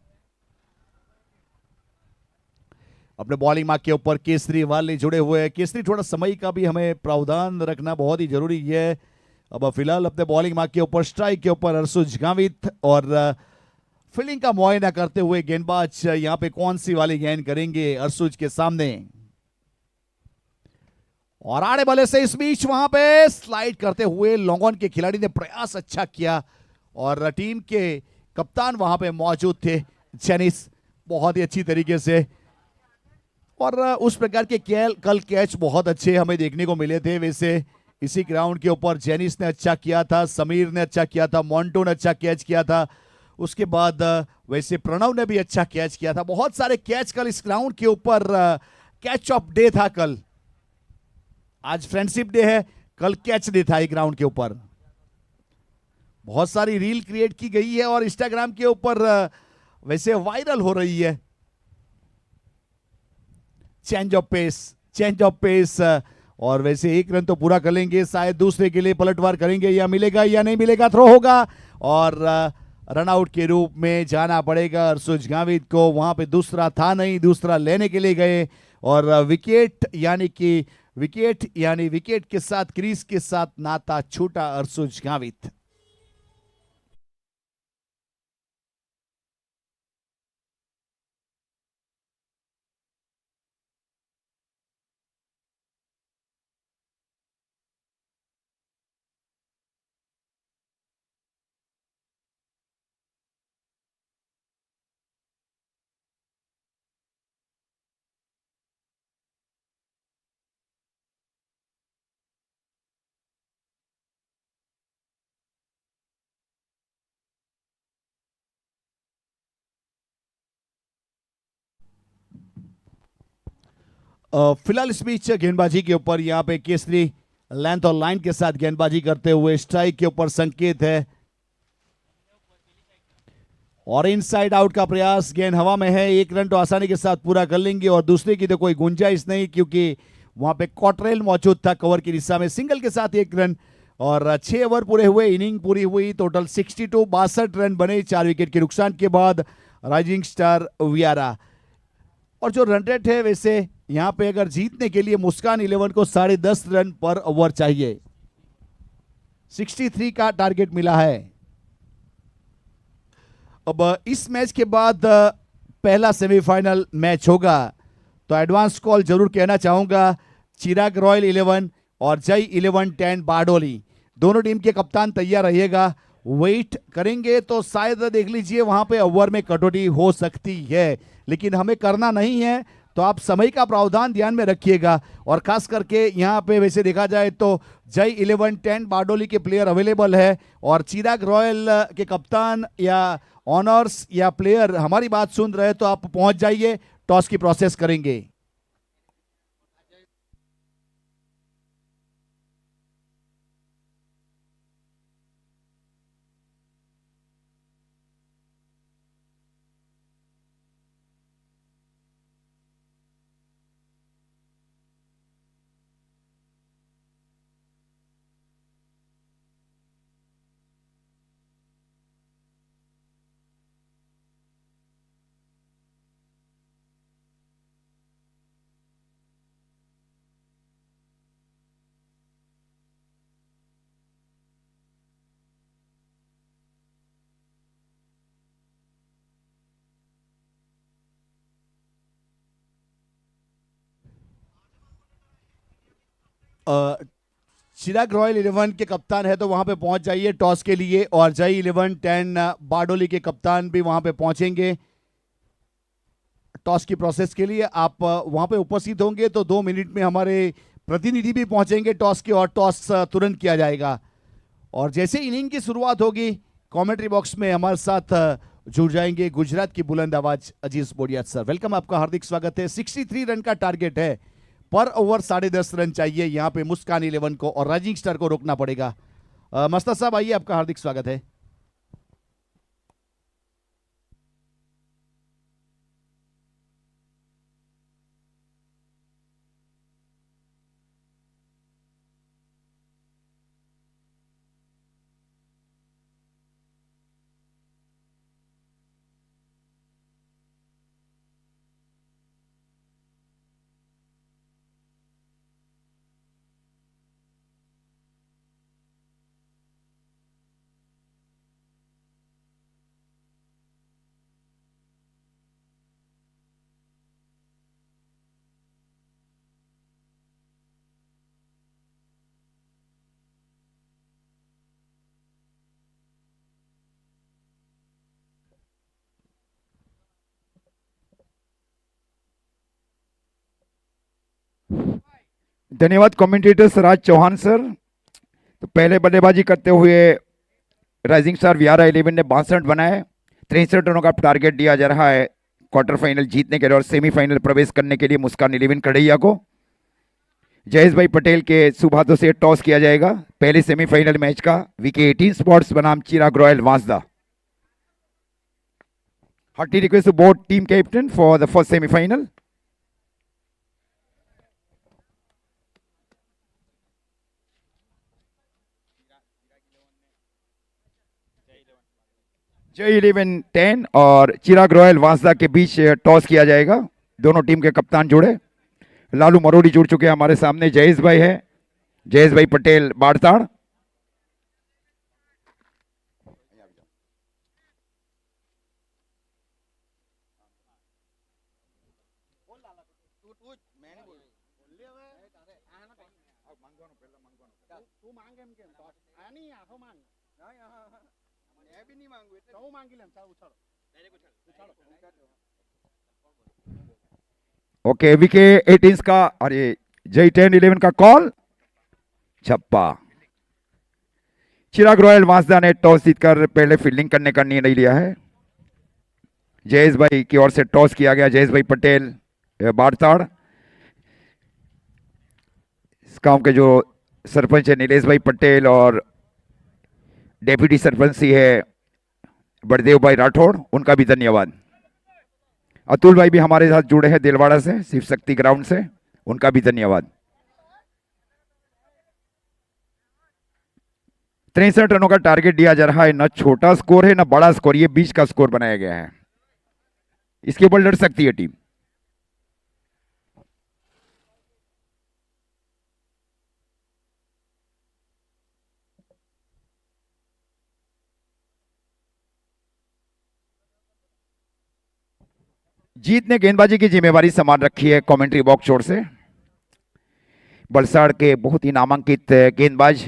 अपने बॉलिंग मार्क के ऊपर केसरी वाले जुड़े हुए हैं। केसरी थोड़ा समय का भी हमें प्रावधान रखना बहुत ही जरूरी है। अब फिलहाल अपने बॉलिंग मार्क के ऊपर स्ट्राइक के ऊपर अर्शुज गावित और फील्डिंग का मुआयना करते हुए गेंदबाज यहां पे कौन सी वाली गेंद करेंगे अर्शुज के सामने। और आड़े बल्ले से इस बीच वहां पे स्लाइड करते हुए लॉन्ग ऑन के खिलाड़ी ने प्रयास अच्छा किया और टीम के कप्तान वहां पे मौजूद थे, जेनिस, बहुत ही अच्छी तरीके से। और उस प्रकार के कल कैच बहुत अच्छे हमें देखने को मिले थे। वैसे इसी ग्राउंड के ऊपर जेनिस ने अच्छा किया था, समीर ने अच्छा किया था, मोंटो ने अच्छा कैच किया था, उसके बाद वैसे प्रणव ने भी अच्छा कैच किया था। बहुत सारे कैच कल इस ग्राउंड के ऊपर, कैच ऑफ डे था कल। आज फ्रेंडशिप डे है, कल कैच डे था ग्राउंड के ऊपर। बहुत सारी रील क्रिएट की गई है और इंस्टाग्राम के ऊपर वैसे वायरल हो रही है। चेंज ऑफ पेस और वैसे 1 रन तो पूरा कर लेंगे, शायद दूसरे के लिए पलटवार करेंगे, या मिलेगा या नहीं मिलेगा, थ्रो होगा और रन आउट के रूप में जाना पड़ेगा अर्शुज गावित को। वहां पे दूसरा था नहीं, दूसरा लेने के लिए गए और विकेट यानी विकेट के साथ क्रीज के साथ नाता छूटा अर्शुज गावित। फिलहाल इस बीच गेंदबाजी के ऊपर यहाँ पे केसरी लेंथ और लाइन के साथ गेंदबाजी करते हुए स्ट्राइक के ऊपर संकेत है और इनसाइड आउट का प्रयास, गेंद हवा में है, 1 रन तो आसानी के साथ पूरा कर लेंगे और दूसरे की तो कोई गुंजाइश नहीं क्योंकि वहां पे कॉटरेल मौजूद था कवर की दिशा में। सिंगल के साथ 1 रन और 6 ओवर पूरे हुए, इनिंग पूरी हुई, टोटल 62, 62 रन बने 4 विकेट के नुकसान के बाद राइजिंग स्टार वियारा। और जो रन रेट है वैसे यहां पे अगर जीतने के लिए मुस्कान 11 को 10.5 रन पर ओवर चाहिए, 63 का टारगेट मिला है। अब इस मैच के बाद पहला सेमीफाइनल मैच होगा तो एडवांस कॉल जरूर कहना चाहूंगा। चिराग रॉयल 11 और जय 11-10 बारडोली, दोनों टीम के कप्तान तैयार रहिएगा। वेट करेंगे तो शायद देख लीजिए वहां पे ओवर में कटौती हो सकती है, लेकिन हमें करना नहीं है, तो आप समय का प्रावधान ध्यान में रखिएगा। और खास करके यहाँ पे वैसे देखा जाए तो जय 11-10 बारडोली के प्लेयर अवेलेबल है और चिराग रॉयल के कप्तान या ऑनर्स या प्लेयर हमारी बात सुन रहे तो आप पहुंच जाइए, टॉस की प्रोसेस करेंगे। चिराग रॉयल 11 के कप्तान है तो वहां पे पहुंच जाइए टॉस के लिए, और जय 11 10 बारडोली के कप्तान भी वहां पे पहुंचेंगे टॉस की प्रोसेस के लिए। आप वहां पे उपस्थित होंगे तो 2 मिनट में हमारे प्रतिनिधि भी पहुंचेंगे टॉस के, और टॉस तुरंत किया जाएगा। और जैसे इनिंग की शुरुआत होगी कमेंट्री बॉक्स में हमारे साथ जुड़ जाएंगे गुजरात की बुलंद आवाज अजीज बोडिया सर। वेलकम, आपका हार्दिक स्वागत है। 63 रन का टारगेट है, पर ओवर 10.5 रन चाहिए यहाँ पे मुस्कान 11 को, और राइजिंग स्टार को रोकना पड़ेगा। मस्ता साहब आइए, आपका हार्दिक स्वागत है। धन्यवाद कमेंटेटर सराज चौहान सर। तो पहले बल्लेबाजी करते हुए राइजिंग स्टार वियारा 11 ने 62 बनाए। 63 रनों का टारगेट दिया जा रहा है क्वार्टर फाइनल जीतने के लिए और सेमीफाइनल प्रवेश करने के लिए मुस्कान 11 कड़ैया को। जयेश भाई पटेल के शुभ हाथों से टॉस किया जाएगा पहले सेमीफाइनल मैच का। वीके 18 स्पॉट्स बनाम Chirag royal Vansda. Hearty request to both team captain for the first semifinal. Jai 11 10 और चिराग रॉयल वांसदा के बीच टॉस किया जाएगा। दोनों टीम के कप्तान जुड़े। लालू मरोड़ी जुड़ चुके हैं हमारे सामने। जयेश भाई है, जयेश भाई पटेल बाड़ताड़। ओके, विके 18 का, अरे जय 10 11 का कॉल, छप्पा। चिराग रॉयल वांसदा ने टॉस जीतकर पहले फील्डिंग करने का निर्णय लिया है। जयेश भाई की ओर से टॉस किया गया। जयेश भाई पटेल बाड़ताड़। इस गांव के जो सरपंच है नीलेश भाई पटेल और डेप्यूटी सरपंच सी है बड़देव भाई राठौड़, उनका भी धन्यवाद। अतुल भाई भी हमारे साथ जुड़े हैं दिलवाड़ा से, शिव शक्ति ग्राउंड से, उनका भी धन्यवाद। 63 रनों का टारगेट दिया जा रहा है। न छोटा स्कोर है न बड़ा स्कोर, ये बीच का स्कोर बनाया गया है। इसके ऊपर लड़ सकती है टीम। जीत ने गेंदबाजी की जिम्मेवारी संभाल रखी है कमेंट्री बॉक्स छोर से। बलसाड़ के बहुत ही नामांकित गेंदबाज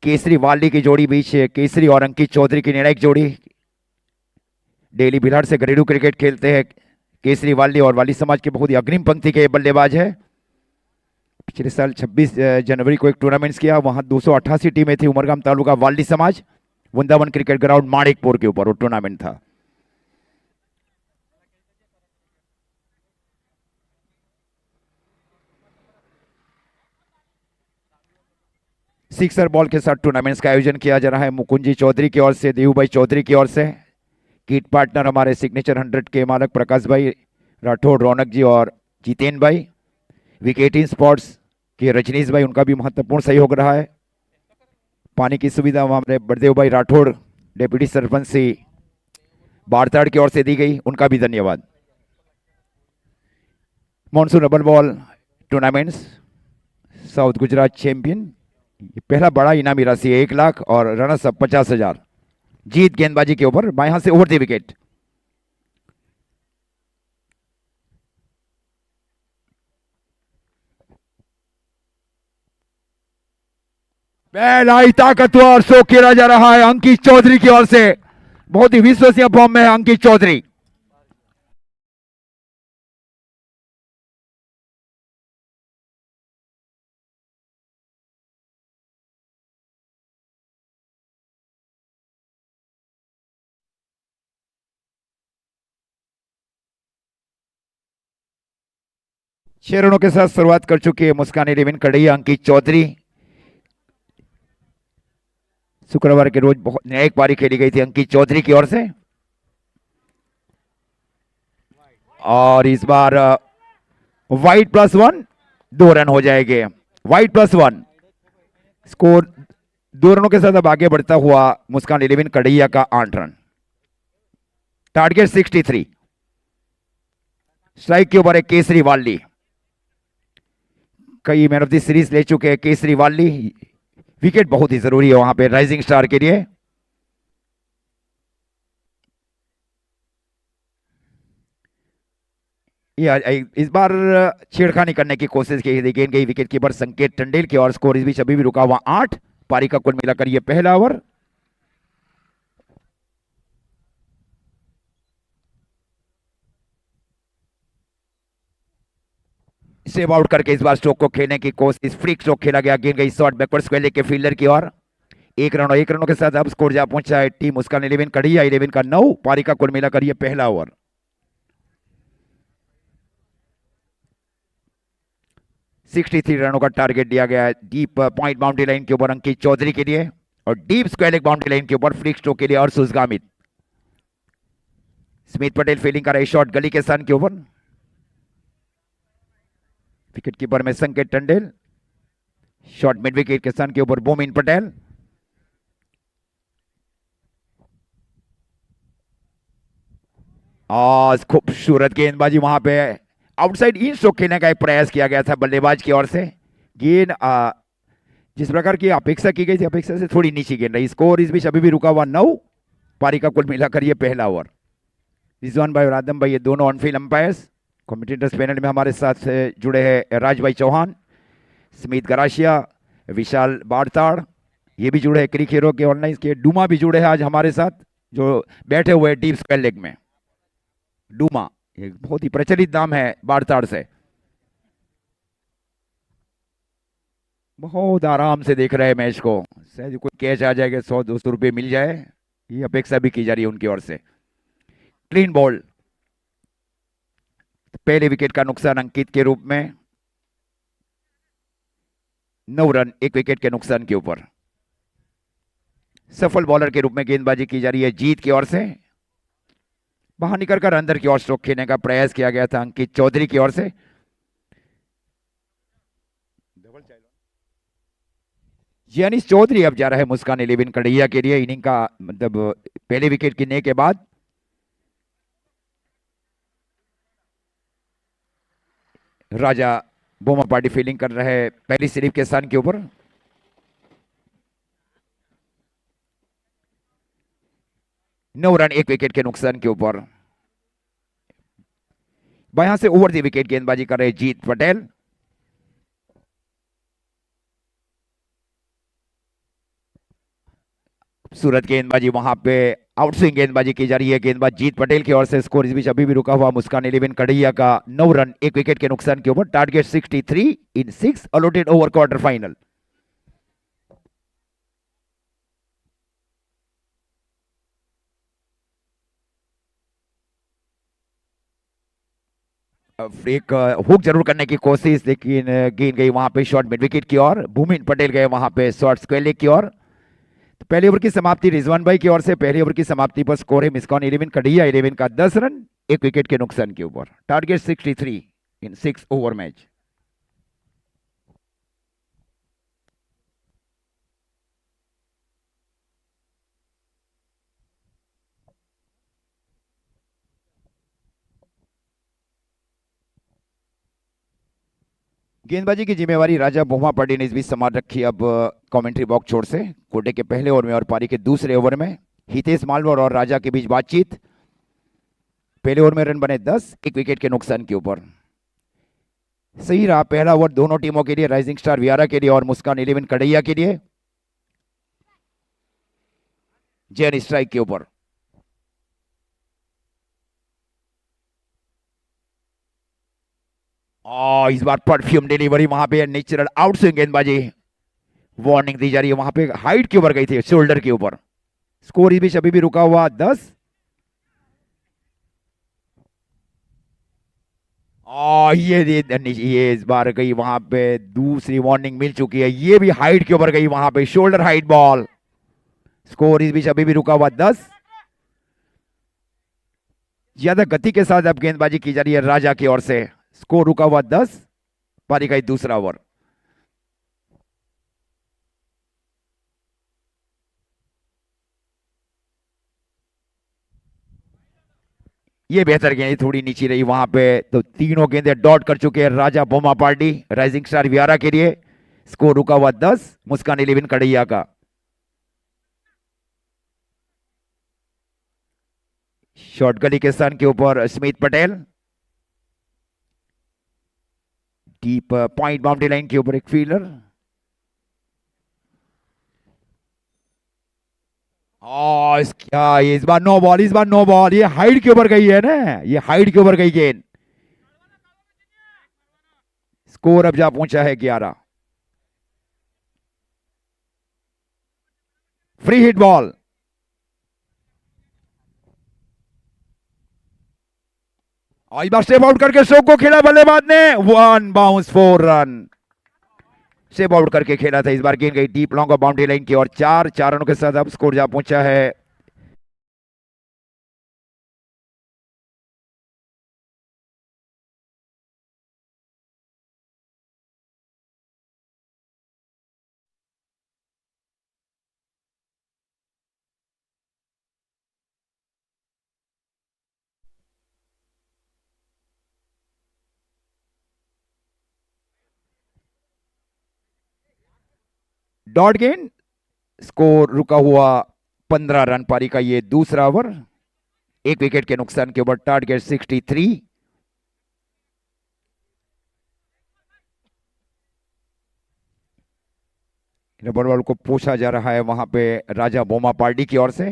केसरी वाली की जोड़ी बीच केसरी और अंकित चौधरी की निर्णायक जोड़ी। डेली बिहार से घरेलू क्रिकेट खेलते हैं केसरी वाली, और वाली समाज के बहुत ही अग्रिम पंक्ति के बल्लेबाज है। पिछले साल 26 जनवरी को एक टूर्नामेंट किया, वहां 288 टीमें थी। उमरगाम तालुका वाली समाज, वृंदावन क्रिकेट ग्राउंड माणिकपुर के ऊपर वो टूर्नामेंट था। सिक्सर बॉल के साथ टूर्नामेंट्स का आयोजन किया जा रहा है मुकुंद जी चौधरी की ओर से, देवू भाई चौधरी की ओर से। किट पार्टनर हमारे सिग्नेचर 100 के मालक प्रकाश भाई राठौड़, रौनक जी और जितेन भाई। विकेट इन स्पॉट्स के रजनीश भाई, उनका भी महत्वपूर्ण सहयोग रहा है। पानी की सुविधा हमारे बड़देव भाई राठौड़ डेप्यूटी सरपंच से बाड़ताड़ की ओर से दी गई, उनका भी धन्यवाद। Monsoon rubber ball tournaments south Gujarat champion, पहला बड़ा इनामी राशि 1 लाख और रनर्स अप 50,000। जीत गेंदबाजी के ऊपर बाएं हाथ से ओवर द विकेट। पहला ही ताकतवर शो खेला जा रहा है अंकित चौधरी की ओर से। बहुत ही विश्वसनीय फॉर्म में है अंकित चौधरी। छह रनों के साथ शुरुआत कर चुकी है मुस्कान 11 कड़ैया अंकित चौधरी। शुक्रवार के रोज बहुत न्यायिक पारी खेली गई थी अंकित चौधरी की ओर से, और इस बार वाइड +1 2 रन हो जाएंगे। वाइड +1 स्कोर 2 रनों के साथ अब आगे बढ़ता हुआ मुस्कान 11 कड़ैया का 8 रन। टारगेट 63। स्ट्राइक के ऊपर है केसरी वाली। कई मैन ऑफ द सीरीज ले चुके हैं केसरी वाली। विकेट बहुत ही जरूरी है वहां पे राइजिंग स्टार के लिए। इस बार छेड़खानी करने की कोशिश की गई विकेट कीपर संकेत टंडेल की, और स्कोर इस बीच अभी भी रुका हुआ 8। पारी का कुल मिलाकर यह पहला ओवर। सेव आउट करके इस बार स्ट्रोक को खेलने की कोशिश, फ्रीक स्ट्रोक खेला गया, गेंद गई शॉर्ट बैकवर्ड स्क्वायर लेग के फील्डर की ओर। 1 रन और 1 रनों के साथ अब स्कोर जा पहुंचा है टीम मुस्कान 11 कड़ैया 11 का 9। पारी का कुल मिलाकर यह पहला ओवर। 63 रनों का टारगेट दिया गया है डीप पॉइंट बाउंड्री लाइन के ऊपर अंकित चौधरी के लिए, और deep square leg boundary line के ऊपर फ्रीक स्ट्रोक के लिए अर्शुस गामित। स्मिथ पटेल फील्डिंग कर रहे शॉट गली के सन के ऊपर। विकेट कीपर में संकेत टंडेल, शॉट मिड विकेट के सन के ऊपर बोमिन पटेल। और खूबसूरत गेंदबाजी वहां पे आउटसाइड इन स्ट्रोक खेलने का एक प्रयास किया गया था बल्लेबाज की ओर से। गेंद जिस प्रकार की अपेक्षा की गई थी अपेक्षा से थोड़ी नीचे गेंद रही। स्कोर इस बीच अभी भी रुका हुआ 9। पारी का कुल मिलाकर ये पहला ओवर। रिजवान भाई और आदम भाई ये दोनों ऑनफील्ड अंपायर्स। कमेंटेटर्स पैनल में हमारे साथ जुड़े हैं राज भाई चौहान, स्मित गराशिया, विशाल बाड़ताड़, ये भी जुड़े हैं क्रिक हीरो के ऑनलाइन के। डूमा भी जुड़े हैं आज हमारे साथ, जो बैठे हुए डीप स्क्वायर लेग में। डूमा एक बहुत ही प्रचलित नाम है बाड़ताड़ से। बहुत आराम से देख रहे हैं मैच को, शायद कोई कैच आ जाएगा, 100-200 रुपये मिल जाए, ये अपेक्षा भी की जा रही है उनकी ओर से। क्लीन बॉल, पहले विकेट का नुकसान अंकित के रूप में। 9 रन 1 विकेट के नुकसान के ऊपर। सफल बॉलर के रूप में गेंदबाजी की जा रही है जीत की ओर से। बाहर निकलकर अंदर की ओर स्ट्रोक खेलने का प्रयास किया गया था अंकित चौधरी की ओर से। यानी चौधरी अब जा रहा है मुस्कान 11 कड़ैया के लिए इनिंग का मतलब पहले विकेट गिरने के बाद। राजा बोमा पार्टी फील्डिंग कर रहे हैं पहली स्लिप के स्थान के ऊपर। नौ रन 1 विकेट के नुकसान के ऊपर। बायां से ओवर दी विकेट गेंदबाजी कर रहे जीत पटेल। सूरत गेंदबाजी वहां पे आउटस्विंग गेंदबाजी की जा रही है, गेंदबाज जीत पटेल की ओर से। स्कोर इस बीच अभी भी रुका हुआ मुस्कान 11 कड़ैया का 9 रन 1 विकेट के नुकसान के ऊपर। टारगेट 63 इन 6 अलॉटेड ओवर क्वार्टर फाइनल। एक हुक जरूर करने की कोशिश, लेकिन गेंद गई वहां पे शॉर्ट मिड विकेट की ओर। भूमिन पटेल गए वहां पे शॉर्ट स्क्वायर लेग की ओर। तो पहले ओवर की समाप्ति रिजवान भाई की ओर से। पहले ओवर की समाप्ति पर स्कोर है मुस्कान 11 कड़ैया 11 का 10 रन 1 विकेट के नुकसान के ऊपर। टारगेट 63 इन 6 ओवर मैच। गेंदबाजी की जिम्मेवारी राजा बोमा पार्टी ने इस बीच संभाल रखी अब कमेंट्री बॉक्स छोर से। कोटे के पहले ओवर में और पारी के दूसरे ओवर में हितेश मालवर और राजा के बीच बातचीत। पहले ओवर में रन बने 10 1 विकेट के नुकसान के ऊपर। सही रहा पहला ओवर दोनों टीमों के लिए, राइजिंग स्टार वियारा के लिए और मुस्कान 11 कड़ैया के लिए। जैन स्ट्राइक के ऊपर। इस बार परफ्यूम डिलीवरी, वहां पे नेचुरल आउट स्विंग गेंदबाजी, वार्निंग दी जा रही है। वहां पे हाइट के ऊपर गई थी, शोल्डर के ऊपर। स्कोर इस बीच अभी भी रुका हुआ 10। ये इस बार गई वहां पे, दूसरी वार्निंग मिल चुकी है। ये भी हाइट के ऊपर गई, वहां पे शोल्डर हाइट बॉल। स्कोर इस बीच अभी भी रुका हुआ 10। ज्यादा गति के साथ अब गेंदबाजी की जा रही है राजा की ओर से। स्कोर रुका हुआ 10, पारी का दूसरा ओवर। ये बेहतर गेंद थोड़ी नीचे रही वहां पे, तो तीनों गेंदें डॉट कर चुके हैं राजा बोमा पार्टी राइजिंग स्टार वियारा के लिए। स्कोर रुका हुआ 10, मुस्कान 11 कड़ैया का। शॉर्ट गली के स्थान के ऊपर Smit Patel. Deep point boundary line के ऊपर एक फील्डर। क्या ये इस बार नो बॉल, इस बार नो बॉल। ये हाइट के ऊपर गई है ना, ये हाइट के ऊपर गई गेंद। स्कोर अब जा पहुंचा है 11। Free hit ball. और इस बार स्टेप आउट करके शो को खेला बल्लेबाज ने, 1 बाउंस 4 रन। स्टेप आउट करके खेला था, इस बार गेंद गई डीप लॉन्ग और बाउंड्री लाइन की और 4 रनों के साथ अब स्कोर जा पहुंचा है। डॉट गेंद। स्कोर रुका हुआ 15 रन, पारी का ये दूसरा ओवर। एक विकेट के नुकसान के ऊपर टारगेट 63। रबर बॉल को पूछा जा रहा है वहां पे राजा बोमा पार्टी की ओर से।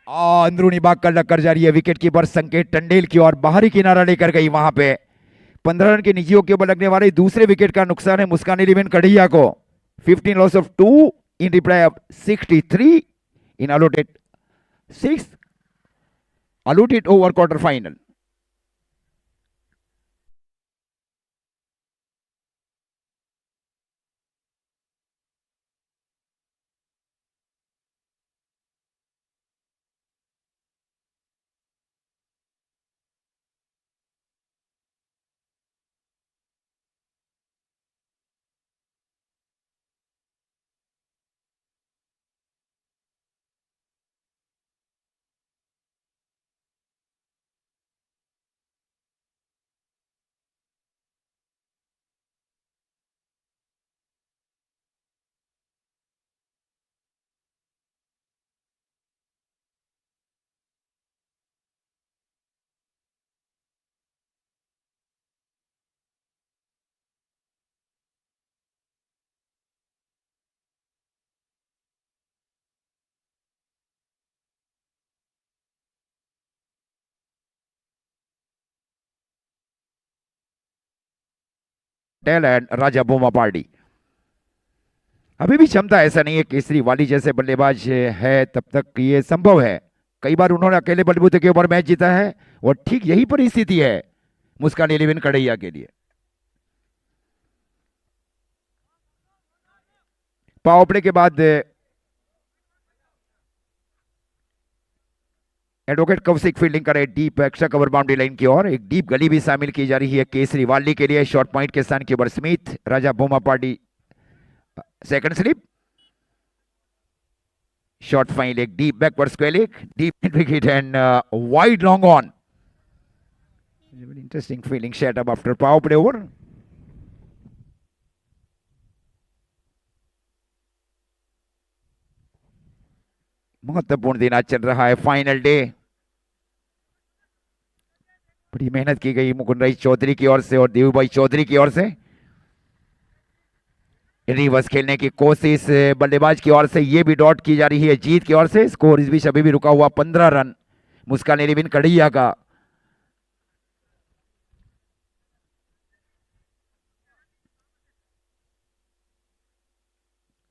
अंदरूनी भाग का टक्कर जारी है, विकेट कीपर संकेत टंडेल की ओर बाहरी किनारा लेकर गई वहां पे। 15 रन के निजियों के ऊपर लगने वाले दूसरे विकेट का नुकसान है मुस्कान 11 कड़ैया को। 15 loss of 2 in reply of 63 in allotted 6 allotted over quarter final. Tail end Raja Boma party. अभी भी क्षमता ऐसा नहीं है, केसरी वाली जैसे बल्लेबाज है तब तक ये संभव है। कई बार उन्होंने अकेले बलबूते के ऊपर मैच जीता है और ठीक यही परिस्थिति है मुस्कान 11 कड़ैया के लिए। पावर प्ले के बाद एडवोकेट कौशिक फील्डिंग करे deep extra cover boundary line की ओर। एक डीप गली भी शामिल की जा रही है केसरी वाली के लिए। शॉर्ट पॉइंट के स्थान के ऊपर Smith, Raja Boma party second slip. Short fine एक deep backward square leg, deep wicket and wide long on. Interesting fielding setup after power play over. महत्वपूर्ण दिन आज चल रहा है, फाइनल डे। बड़ी मेहनत की गई मुकुंद राय चौधरी की ओर से और देवू भाई चौधरी की ओर से। रिवर्स खेलने की कोशिश बल्लेबाज की ओर से, ये भी डॉट की जा रही है जीत की ओर से। स्कोर इस बीच अभी भी रुका हुआ 15 रन मुस्कान 11 कड़ैया का।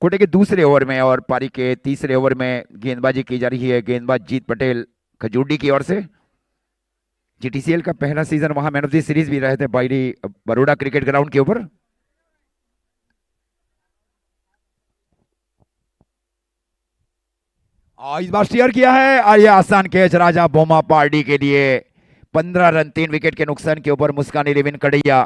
कोटे के दूसरे ओवर में और पारी के तीसरे ओवर में गेंदबाजी की जा रही है गेंदबाज जीत पटेल खजूडी की ओर से। जीटीसीएल का पहला सीजन, वहां मैन ऑफ द सीरीज भी रहे थे बायरी बड़ौदा क्रिकेट ग्राउंड के ऊपर। और इस बार शेयर किया है और ये आसान कैच राजा बोमा पार्टी के लिए। 15 रन 3 विकेट के नुकसान के ऊपर मुस्कान 11 कड़ैया।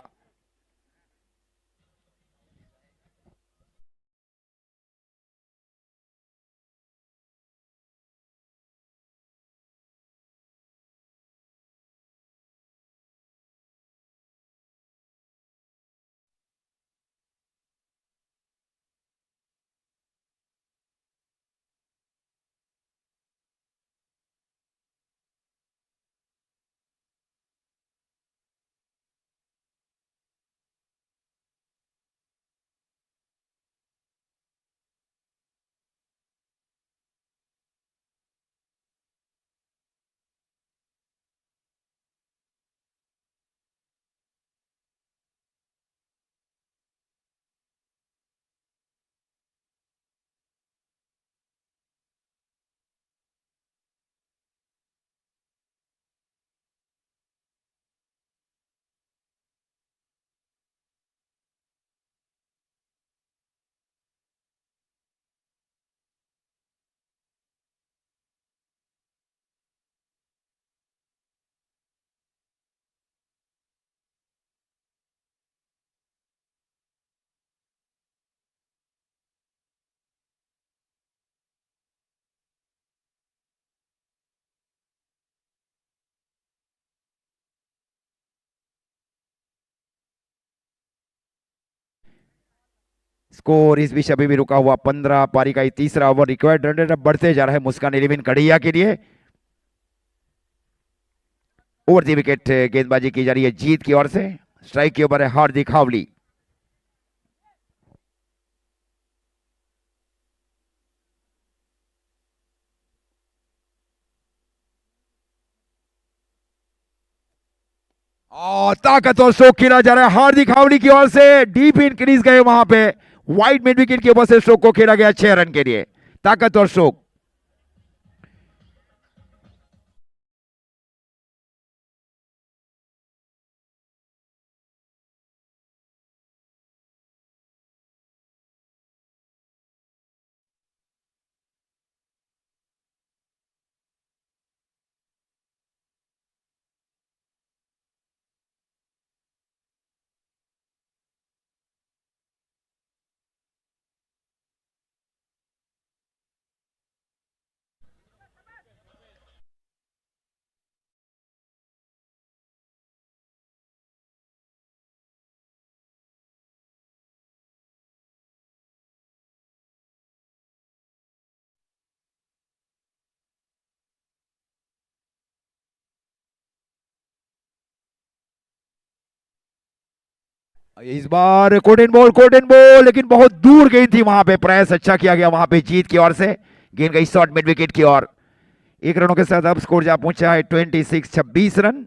स्कोर इस बीच अभी भी रुका हुआ 15। पारी का तीसरा ओवर, रिक्वायर्ड रन रेट अब बढ़ते जा रहा है मुस्कान 11 कड़ैया के लिए। ओवर दी विकेट गेंदबाजी की जा रही है जीत की ओर से। स्ट्राइक के ऊपर है हार्दिक हावली। और ताकतवर स्ट्रोक खेला जा रहा है हार्दिक हावली की ओर से। डीप इन क्रीज गए वहां पे, वाइड मिड विकेट के ऊपर से स्ट्रोक को खेला गया 6 रन के लिए। ताकतवर स्ट्रोक। इस बार कोटेन बॉल, लेकिन बहुत दूर गेंद थी वहां पे। प्रयास अच्छा किया गया वहां पे जीत की ओर से। गेंद गई शॉर्ट मिड विकेट की ओर। 1 रनों के साथ अब स्कोर जा पहुंचा है 26 रन।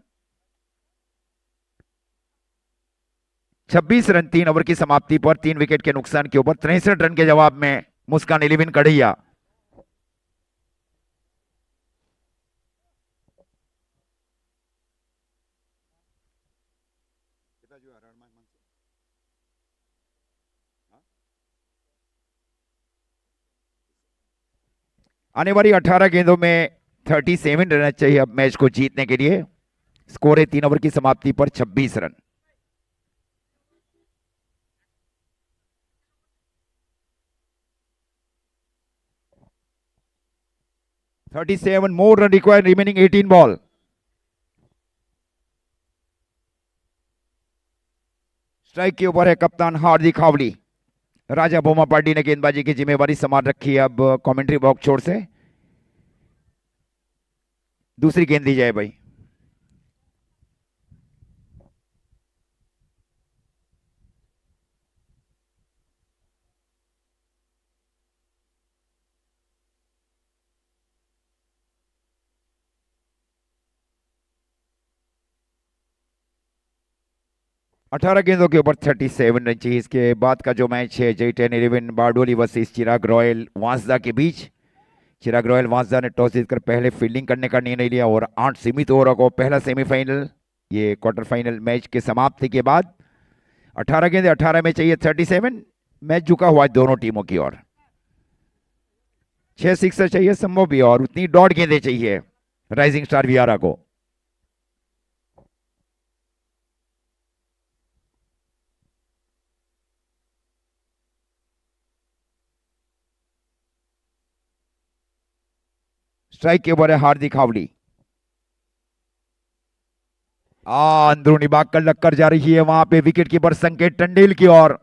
26 रन 3 ओवर की समाप्ति पर 3 विकेट के नुकसान के ऊपर 63 रन के जवाब में मुस्कान 11 कड़ैया। आने वाली 18 गेंदों में 37 रन चाहिए अब मैच को जीतने के लिए। स्कोर है 3 ओवर की समाप्ति पर 26 run. $37 more run required remaining 18 ball. Strike के ऊपर है कप्तान हार्दिक हावली। राजा बोमा पार्टी ने गेंदबाजी की जिम्मेवारी संभाल रखी है अब कमेंट्री बॉक्स छोर से। दूसरी गेंद दी जाए भाई। 18 गेंदों के ऊपर 37 रन चाहिए। इसके बाद का जो मैच है J10-11 बारडोली वर्सेस चिराग रॉयल वांसदा के बीच। चिराग रॉयल वांसदा ने टॉस जीतकर पहले फील्डिंग करने का निर्णय लिया और 8 सीमित ओवरों को पहला सेमीफाइनल ये क्वार्टर फाइनल मैच के समाप्ति के बाद 18 गेंदे 18 में चाहिए 37। मैच झुका हुआ है दोनों टीमों की ओर। 6 सिक्सर चाहिए संभव भी और उतनी डॉट गेंदे चाहिए राइजिंग स्टार वियारा को। स्ट्राइक के ऊपर है हार्दिक हावड़ी। अंदरूनी भाग कर लक्कर जा रही है वहां पे विकेट कीपर संकेत टंडेल की ओर।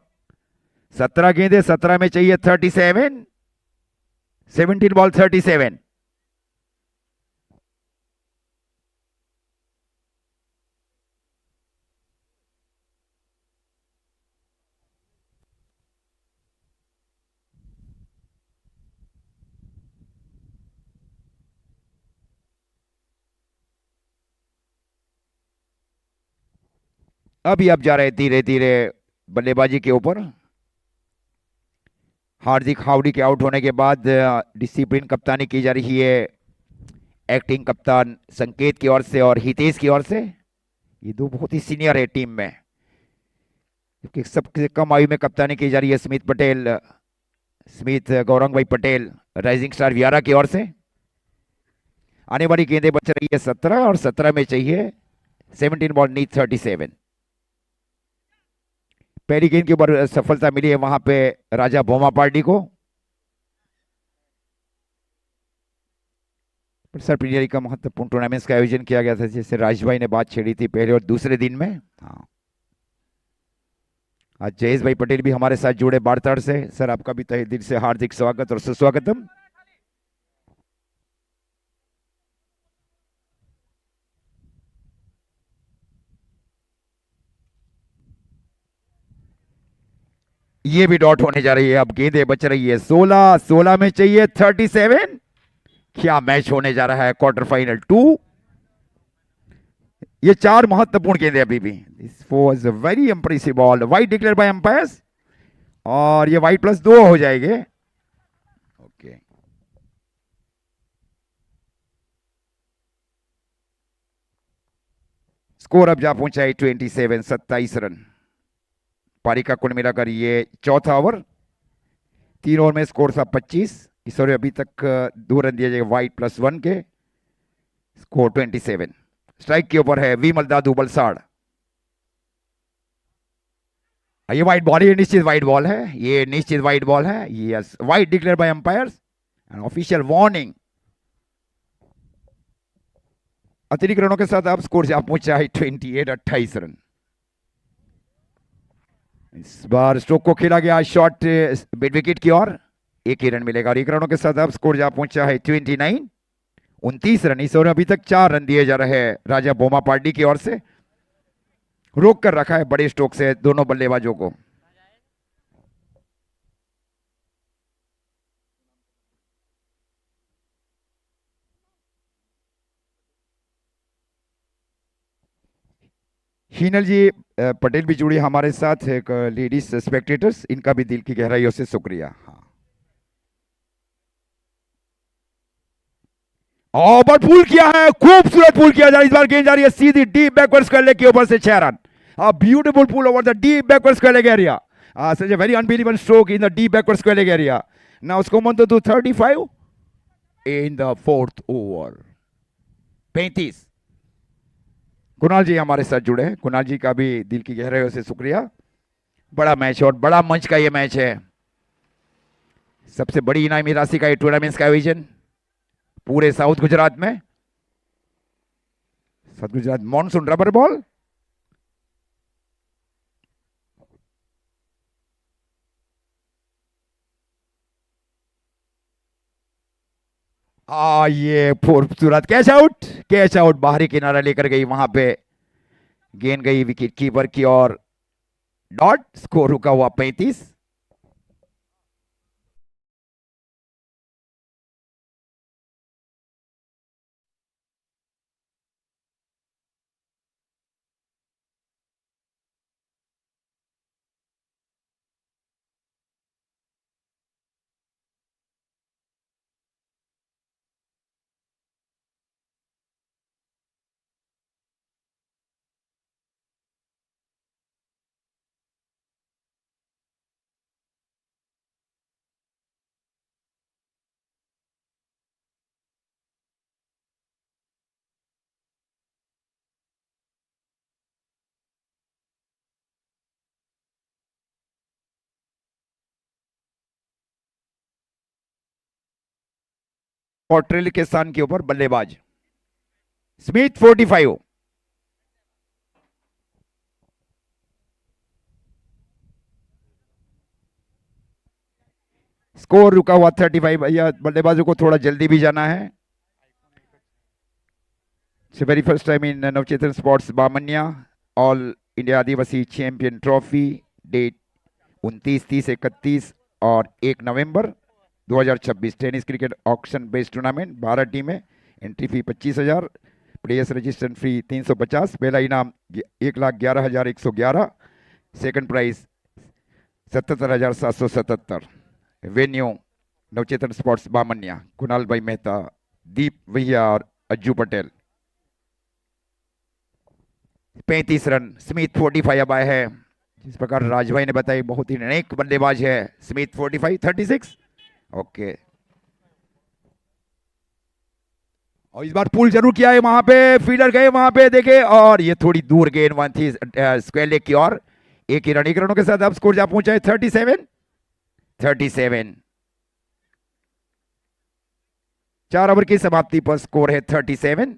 17 गेंदे 17 में चाहिए 37। 17 बॉल 37। अभी अब जा रहे धीरे धीरे बल्लेबाजी के ऊपर। हार्दिक हावड़ी के आउट होने के बाद डिसिप्लिन कप्तानी की जा रही है एक्टिंग कप्तान संकेत की ओर से और हितेश की ओर से। ये दो बहुत ही सीनियर है टीम में, क्योंकि सबसे कम आयु में कप्तानी की जा रही है स्मिथ गौरंग भाई पटेल राइजिंग स्टार वियारा की ओर से। आने वाली गेंदें बच रही है 17 और 17 में चाहिए 17 बॉल नीड 37। पहली गेंद के ऊपर सफलता मिली है वहां पे राजा भोमा पार्टी को। सर प्रीमियर लीग का महत्वपूर्ण टूर्नामेंट्स का आयोजन किया गया था, जैसे राज भाई ने बात छेड़ी थी पहले और दूसरे दिन में। हाँ, आज जयेश भाई पटेल भी हमारे साथ जुड़े बाड़ताड़ से। सर आपका भी तहे दिल से हार्दिक स्वागत और सुस्वागतम। ये भी डॉट होने जा रही है। अब गेंदें बच रही है 16। 16 में चाहिए 37। क्या मैच होने जा रहा है क्वार्टर फाइनल 2। ये 4 महत्वपूर्ण गेंदें अभी भी। This was a very impressive ball. Wide declare by umpires और ये वाइड +2 हो जाएंगे। ओके, स्कोर अब जा पहुंचा है 27, 27 रन। पारी का कुल मिलाकर ये चौथा ओवर। 3 ओवर में स्कोर था 25। इस ओवर अभी तक 2 रन दिए जाएंगे वाइड +1 के। स्कोर 27। स्ट्राइक के ऊपर है विमल दादू बलसाड़। ये वाइड बॉल है, ये निश्चित वाइड बॉल है, ये निश्चित वाइड बॉल है। Yes, wide declare by umpires and official warning. अतिरिक्त रनों के साथ अब स्कोर से आप पहुंचा है 28, 28 रन। इस बार स्ट्रोक को खेला गया शॉट मिड विकेट की ओर। 1 ही रन मिलेगा और 1 रनों के साथ अब स्कोर जा पहुंचा है 29, 29 रन। इस ओवर अभी तक 4 रन दिए जा रहे हैं राजा बोमा पार्टी की ओर से। रोक कर रखा है बड़े स्ट्रोक से दोनों बल्लेबाजों को। हीनल जी पटेल भी जुड़ी हमारे साथ, एक लेडीज स्पेक्टेटर्स, इनका भी दिल की गहराइयों से शुक्रिया। हाँ, बट पुल किया है, खूबसूरत पुल किया जा रहा है। इस बार गेंद जा रही है सीधी डीप बैकवर्ड स्क्वायर के ऊपर से 6 run. Beautiful pull over the deep backward square area. Such a very unbelievable stroke in the deep backward square area. Now उसको मन तो 35 in the 4th over. 35। Kunal ji हमारे साथ जुड़े हैं। कुणाल जी का भी दिल की गहराइयों से शुक्रिया। बड़ा मैच और बड़ा मंच का ये मैच है। सबसे बड़ी इनामी राशि का ये टूर्नामेंट का आयोजन पूरे साउथ गुजरात में। South Gujarat monsoon rubber ball. ये खूबसूरत कैच आउट, कैच आउट बाहरी किनारा लेकर गई वहां पे। गेंद गई विकेट कीपर की और डॉट। स्कोर रुका हुआ 35। और ट्रेल के स्थान के ऊपर बल्लेबाज स्मिथ 45। स्कोर रुका हुआ 35। भैया बल्लेबाजों को थोड़ा जल्दी भी जाना है। Very first time in Navchetan sports Bamnia all India आदिवासी चैंपियन ट्रॉफी, डेट 29, 30, 31 और 1 November 2026। Tennis cricket auction based tournament, 12 टीमें, entry fee 25,000, players registration fee 350। पहला इनाम 1,11,111, second prize 77,777। Venue Navchetan sports Bamnia, Kunal भाई मेहता, दीप भैया और अज्जू पटेल। 35 रन, स्मिथ 45 अब आए हैं। जिस प्रकार राजभाई ने बताया बहुत ही अनेक बल्लेबाज है। Smith 45, 36, okay. और इस बार पुल जरूर किया है, वहां पे फील्डर गए वहां पे देखे, और ये थोड़ी दूर गेंद वहां थी स्क्वायर लेग की ओर। एक ही रनों के साथ अब स्कोर जा पहुंचा है 37। 4 ओवर की समाप्ति पर स्कोर है 37।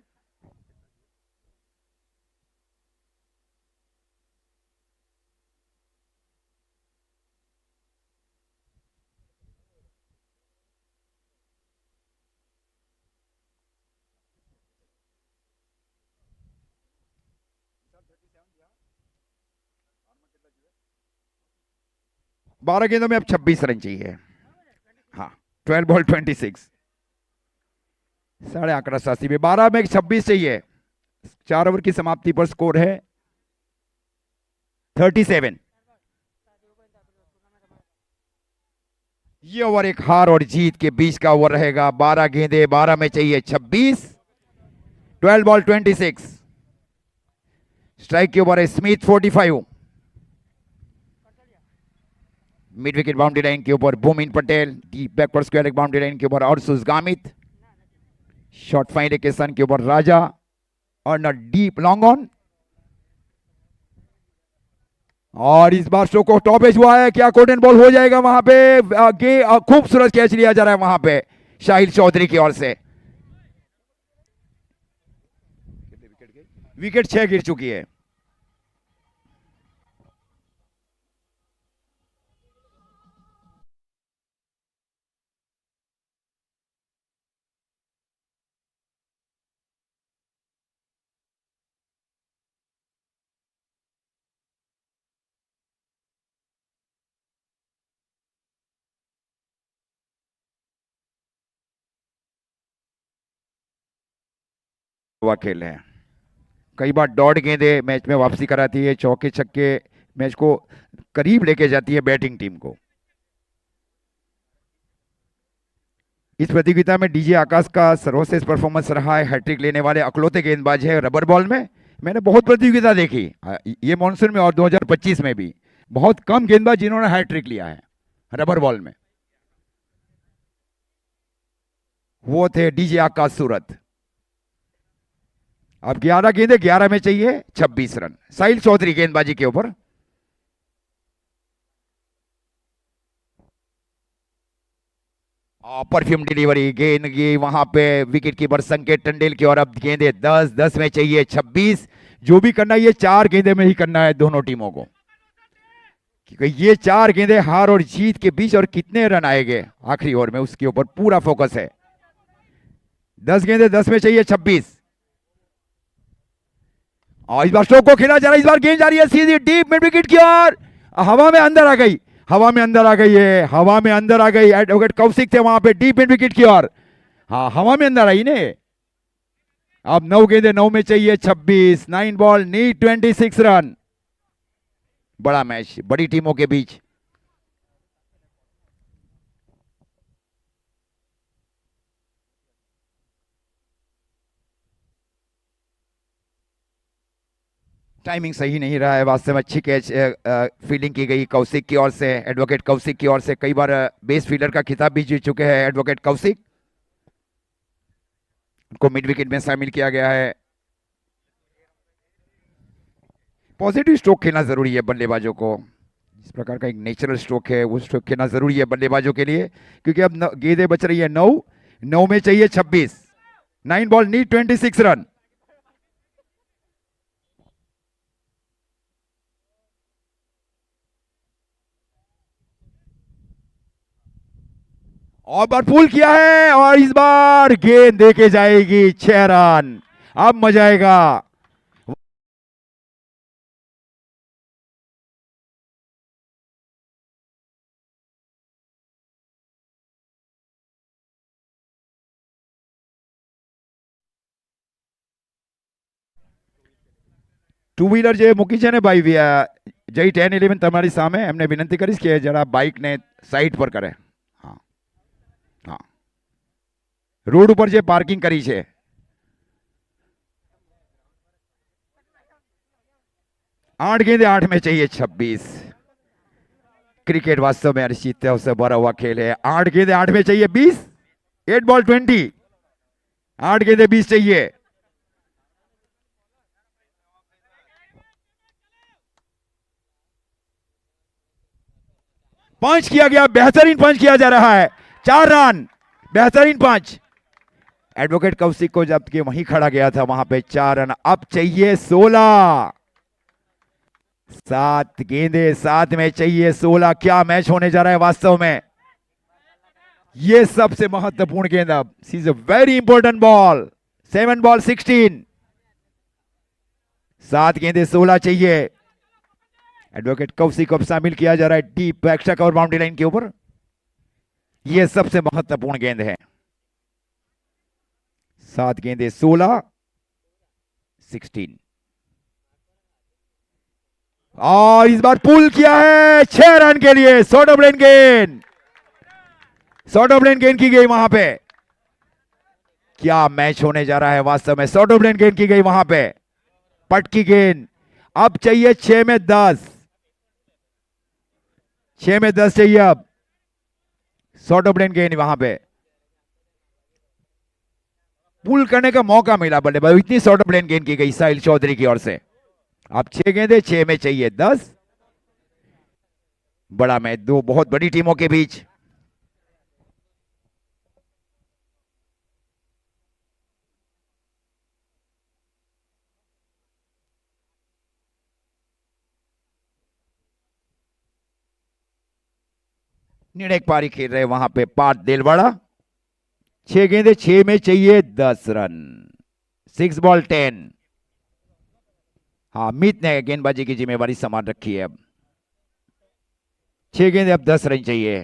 बारह गेंदों में अब 26 रन चाहिए। हाँ, 12 बॉल 26, साढ़े आंकड़ा 87 में 12 में 26 चाहिए। 4 ओवर की समाप्ति पर स्कोर है 37। ये ओवर एक हार और जीत के बीच का ओवर रहेगा। 12 गेंदे, 12 में चाहिए 26। 12 बॉल 26। स्ट्राइक के ओवर है Smith 45। Mid wicket boundary line के ऊपर Bhumin Patel, deep backward square leg boundary line के ऊपर अर्सुस गामित, शॉर्ट फाइन के सन के ऊपर राजा और न डीप लॉन्ग ऑन। और इस बार शो को टॉप एज हुआ है, क्या गोल्डन बॉल हो जाएगा वहां पे? खूबसूरत कैच लिया जा रहा है वहां पे शाहिल चौधरी की ओर से। विकेट 6 गिर चुकी है। हुआ खेल है, कई बार डॉट गेंदे मैच में वापसी कराती है, चौके छक्के मैच को करीब लेके जाती है बैटिंग टीम को। इस प्रतियोगिता में डीजे आकाश का सर्वश्रेष्ठ परफॉर्मेंस रहा है। हैट्रिक लेने वाले अकलौते गेंदबाज है रबर बॉल में। मैंने बहुत प्रतियोगिता देखी, ये मॉनसून में और 2025 में भी बहुत कम गेंदबाज जिन्होंने हैट्रिक लिया है रबर बॉल में, वो थे डीजे आकाश सूरत। अब 11 गेंदे, 11 में चाहिए 26 रन। साहिल चौधरी गेंदबाजी के ऊपर। परफ्यूम डिलीवरी, गेंद ये वहां पे विकेट कीपर संकेत टंडेल की, और अब गेंदे 10, 10 में चाहिए 26। जो भी करना है ये 4 गेंदे में ही करना है दोनों टीमों को, क्योंकि ये 4 गेंदे हार और जीत के बीच, और कितने रन आएंगे आखिरी ओवर में उसके ऊपर पूरा फोकस है। 10 गेंदे, 10 में चाहिए 26। और इस बार स्ट्रोक को खेला जा रहा है। इस बार गेंद जा रही है सीधी डीप मिड विकेट की ओर, हवा में अंदर आ गई, हवा में अंदर आ गई है, हवा में अंदर आ गई। एडवोकेट कौशिक थे वहां पे डीप मिड विकेट की ओर। हाँ, हवा में अंदर आई ने। अब 9 गेंदे, 9 में चाहिए 26। 9 बॉल नीड 26 रन। बड़ा मैच बड़ी टीमों के बीच। टाइमिंग सही नहीं रहा है वास्तव में। अच्छी कैच फील्डिंग की गई कौशिक की ओर से, एडवोकेट कौशिक की ओर से। कई बार बेस्ट फील्डर का खिताब भी जीत चुके हैं एडवोकेट कौशिक, उनको मिड विकेट में शामिल किया गया है। पॉजिटिव स्ट्रोक खेलना जरूरी है बल्लेबाजों को। इस प्रकार का एक नेचुरल स्ट्रोक है, वो स्ट्रोक खेलना जरूरी है बल्लेबाजों के लिए, क्योंकि अब गेंदें बच रही है 9। 9 में चाहिए 26। 9 बॉल नीड 26 रन। और बार पुल किया है और इस बार गेंद देके जाएगी 6 रन। अब मजा आएगा। ટુ વ્હીલર જે મૂકી છે ને ભાઈ જય 10-11 તમારી સામે એમને વિનંતી કરીશ કે જરા બાઇકને સાઈડ પર કરે. હા હા રોડ ઉપર જે પાર્કિંગ કરી છે. 8 गेंदे 8 में चाहिए 26. क्रिकेट वास्तव में अनिश्चितताओं से भरा हुआ खेल है. 8 गेंदे 8 में चाहिए 20. 8 बॉल 20. 8 गेंदे 20 चाहिए. पंच किया गया. बेहतरीन पंच किया जा रहा है. 4 रन. बेहतरीन पंच. एडवोकेट कौशिक को जबकि वहीं खड़ा गया था वहां पे 4 रन. अब चाहिए 16. 7 गेंदे 7 में चाहिए 16. क्या मैच होने जा रहा है वास्तव में. ये सबसे महत्वपूर्ण गेंद. अब is a very important ball. 7 ball 16. 7 गेंदे 16 चाहिए. एडवोकेट कौशिक को शामिल किया जा रहा है deep extra cover boundary line के ऊपर. यह सबसे महत्वपूर्ण गेंद है. 7 गेंदे 16 16. और इस बार पुल किया है 6 रन के लिए. शॉर्ट ऑफ लेन गेंद. शॉर्ट ऑफ लेन गेंद की गई वहां पे. क्या मैच होने जा रहा है वास्तव में. शॉर्ट ऑफ लेन गेंद की गई वहां पे. पटकी गेंद. अब चाहिए 6 में 10. 6 में 10 चाहिए अब. शॉर्ट ऑफ लेन गेंद वहां पे. पुल करने का मौका मिला बल्लेबाज. इतनी शॉर्ट ऑफ लेन गेंद की गई साहिल चौधरी की ओर से. अब 6 गेंदे 6 में चाहिए 10. बड़ा मैच दो बहुत बड़ी टीमों के बीच. निर्णायक पारी खेल रहे वहां पे पार्थ देलवाड़ा. 6 गेंदे 6 में चाहिए 10 रन. 6 बॉल 10. हाँ मीत ने गेंदबाजी की जिम्मेवारी संभाल रखी है. अब 6 गेंदे अब 10 रन चाहिए.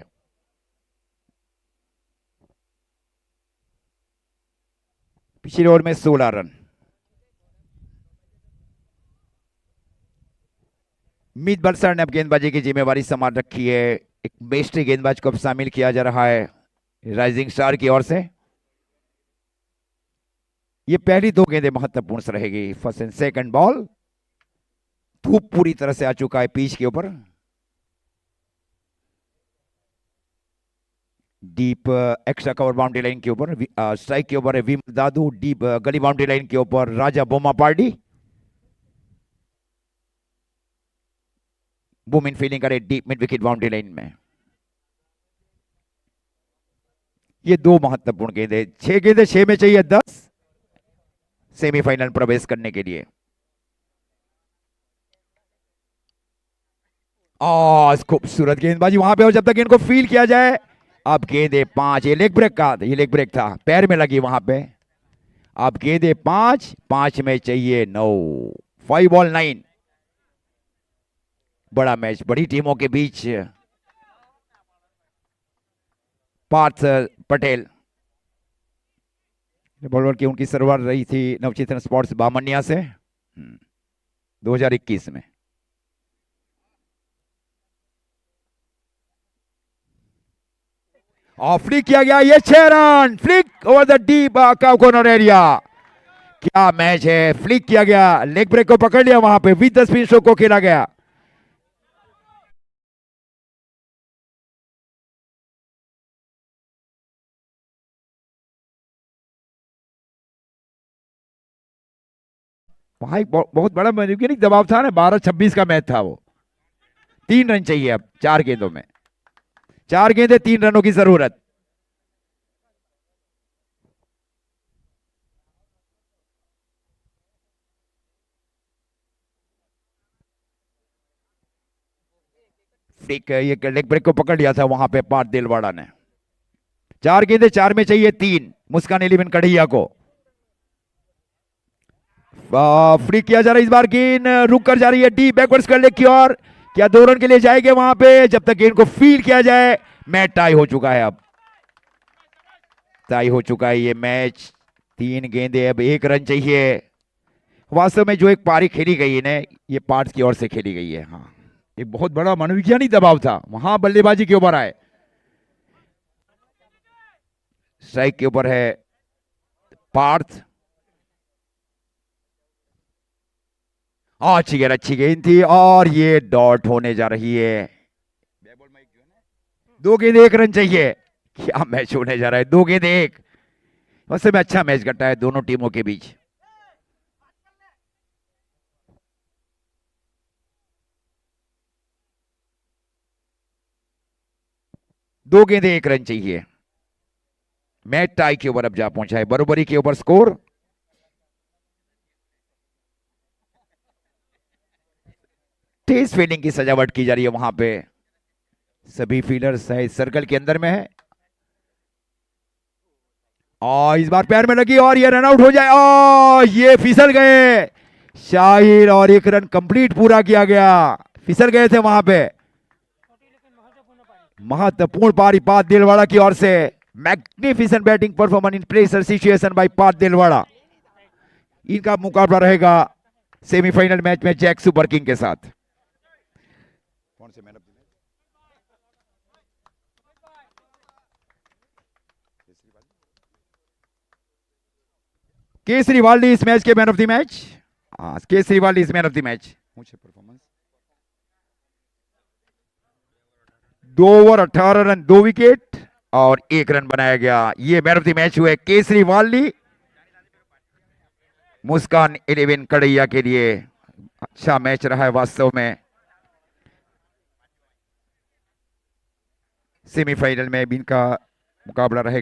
पिछले ओवर में 16 रन. मीत बलसर ने अब गेंदबाजी की जिम्मेवारी संभाल रखी है. एक बेस्टरी गेंदबाज को अब शामिल किया जा रहा है राइजिंग स्टार की ओर से. ये पहली 2 गेंदें महत्वपूर्ण रहेगी. First and second ball. धूप पूरी तरह से आ चुका है पिच के ऊपर. Deep extra cover boundary line के ऊपर स्ट्राइक के ऊपर है विमल दादू. डीप गली बाउंड्री लाइन के ऊपर राजा बोमा पार्टी. वुमेन फील्डिंग करे deep mid wicket boundary line में. ये 2 महत्वपूर्ण गेंदें. 6 गेंदें 6 में चाहिए 10 सेमीफाइनल प्रवेश करने के लिए. खूबसूरत गेंदबाजी वहां पे. और जब तक गेंद को फील किया जाए. अब गेंदे 5. ये लेग ब्रेक का. ये लेग ब्रेक था पैर में लगी वहां पे. अब गेंदे 5. 5 में चाहिए 9. 5 बॉल 9. बड़ा मैच बड़ी टीमों के बीच. पार्थ पटेल बॉलर की उनकी शुरुआत रही थी नवचेतन स्पोर्ट्स बामनिया से 2021 में. और फ्लिक किया गया. ये 6 run. Flick over the deep corner area. क्या मैच है. फ्लिक किया गया. लेग ब्रेक को पकड़ लिया वहां पे. विद द स्पिन स्ट्रोक को खेला गया. भाई बहुत बड़ा दबाव था ना. 12-26 का मैच था वो. 3 रन चाहिए अब 4 गेंदों में. 4 गेंदे 3 रनों की जरूरत. लेफ्ट ये लेग ब्रेक को पकड़ लिया था वहां पे पार्थ दिलवाड़ा ने। 4 गेंदे 4 में चाहिए 3 मुस्कान 11 कढ़ैया को। फ्री किया जा रहा है इस बार, गेंद रुक कर जा रही है डीप बैकवर्ड्स कर लेग की ओर। क्या 2 रन के लिए जाएंगे वहां पे? जब तक गेंद को फील किया जाए। मैच टाई हो चुका है, अब टाई हो चुका है ये मैच। 3 गेंदे, अब 1 रन चाहिए। वास्तव में जो एक पारी खेली गई है ना, ये पार्थ की ओर से खेली गई है। हाँ, एक बहुत बड़ा मनोवैज्ञानिक दबाव था, वहां बल्लेबाजी के ऊपर आए। स्ट्राइक के ऊपर है पार्थ। अच्छी गेंद थी और ये डॉट होने जा रही है। 2 गेंदे 1 रन चाहिए। क्या मैच होने जा रहा है, 2 गेंदे 1। वैसे में अच्छा मैच घटा है दोनों टीमों के बीच। दो गेंदे 1 रन चाहिए। मैच टाई के ऊपर अब जा पहुंचा है, बरोबरी के ऊपर स्कोर। तेज फील्डिंग की सजावट की जा रही है वहां पे। सभी फील्डर्स सर्कल के अंदर में है और इस बार पैर में लगी और ये रन आउट हो जाए। और ये फिसल गए शाहिर और 1 रन कंप्लीट पूरा किया गया। फिसल गए थे वहां पे। महत्वपूर्ण पारी पार्थ दिलवाड़ा की ओर से। Magnificent batting performance in pressure situation by Parth Dilwara. इनका मुकाबला रहेगा सेमीफाइनल मैच में जैक सुपर किंग के साथ। कौन से man of the match? Kesriwal इस मैच के मैन ऑफ द मैच। हाँ, Kesriwal is man of the match. मुझे परफॉर्मेंस 2 ओवर 18 रन 2 विकेट और 1 रन बनाया गया। ये मैन ऑफ द मैच हुए केसरीवाल। मुस्कान 11 कढ़ैया के लिए अच्छा मैच रहा है वास्तव में। सेमीफाइनल में भी इनका मुकाबला रहेगा।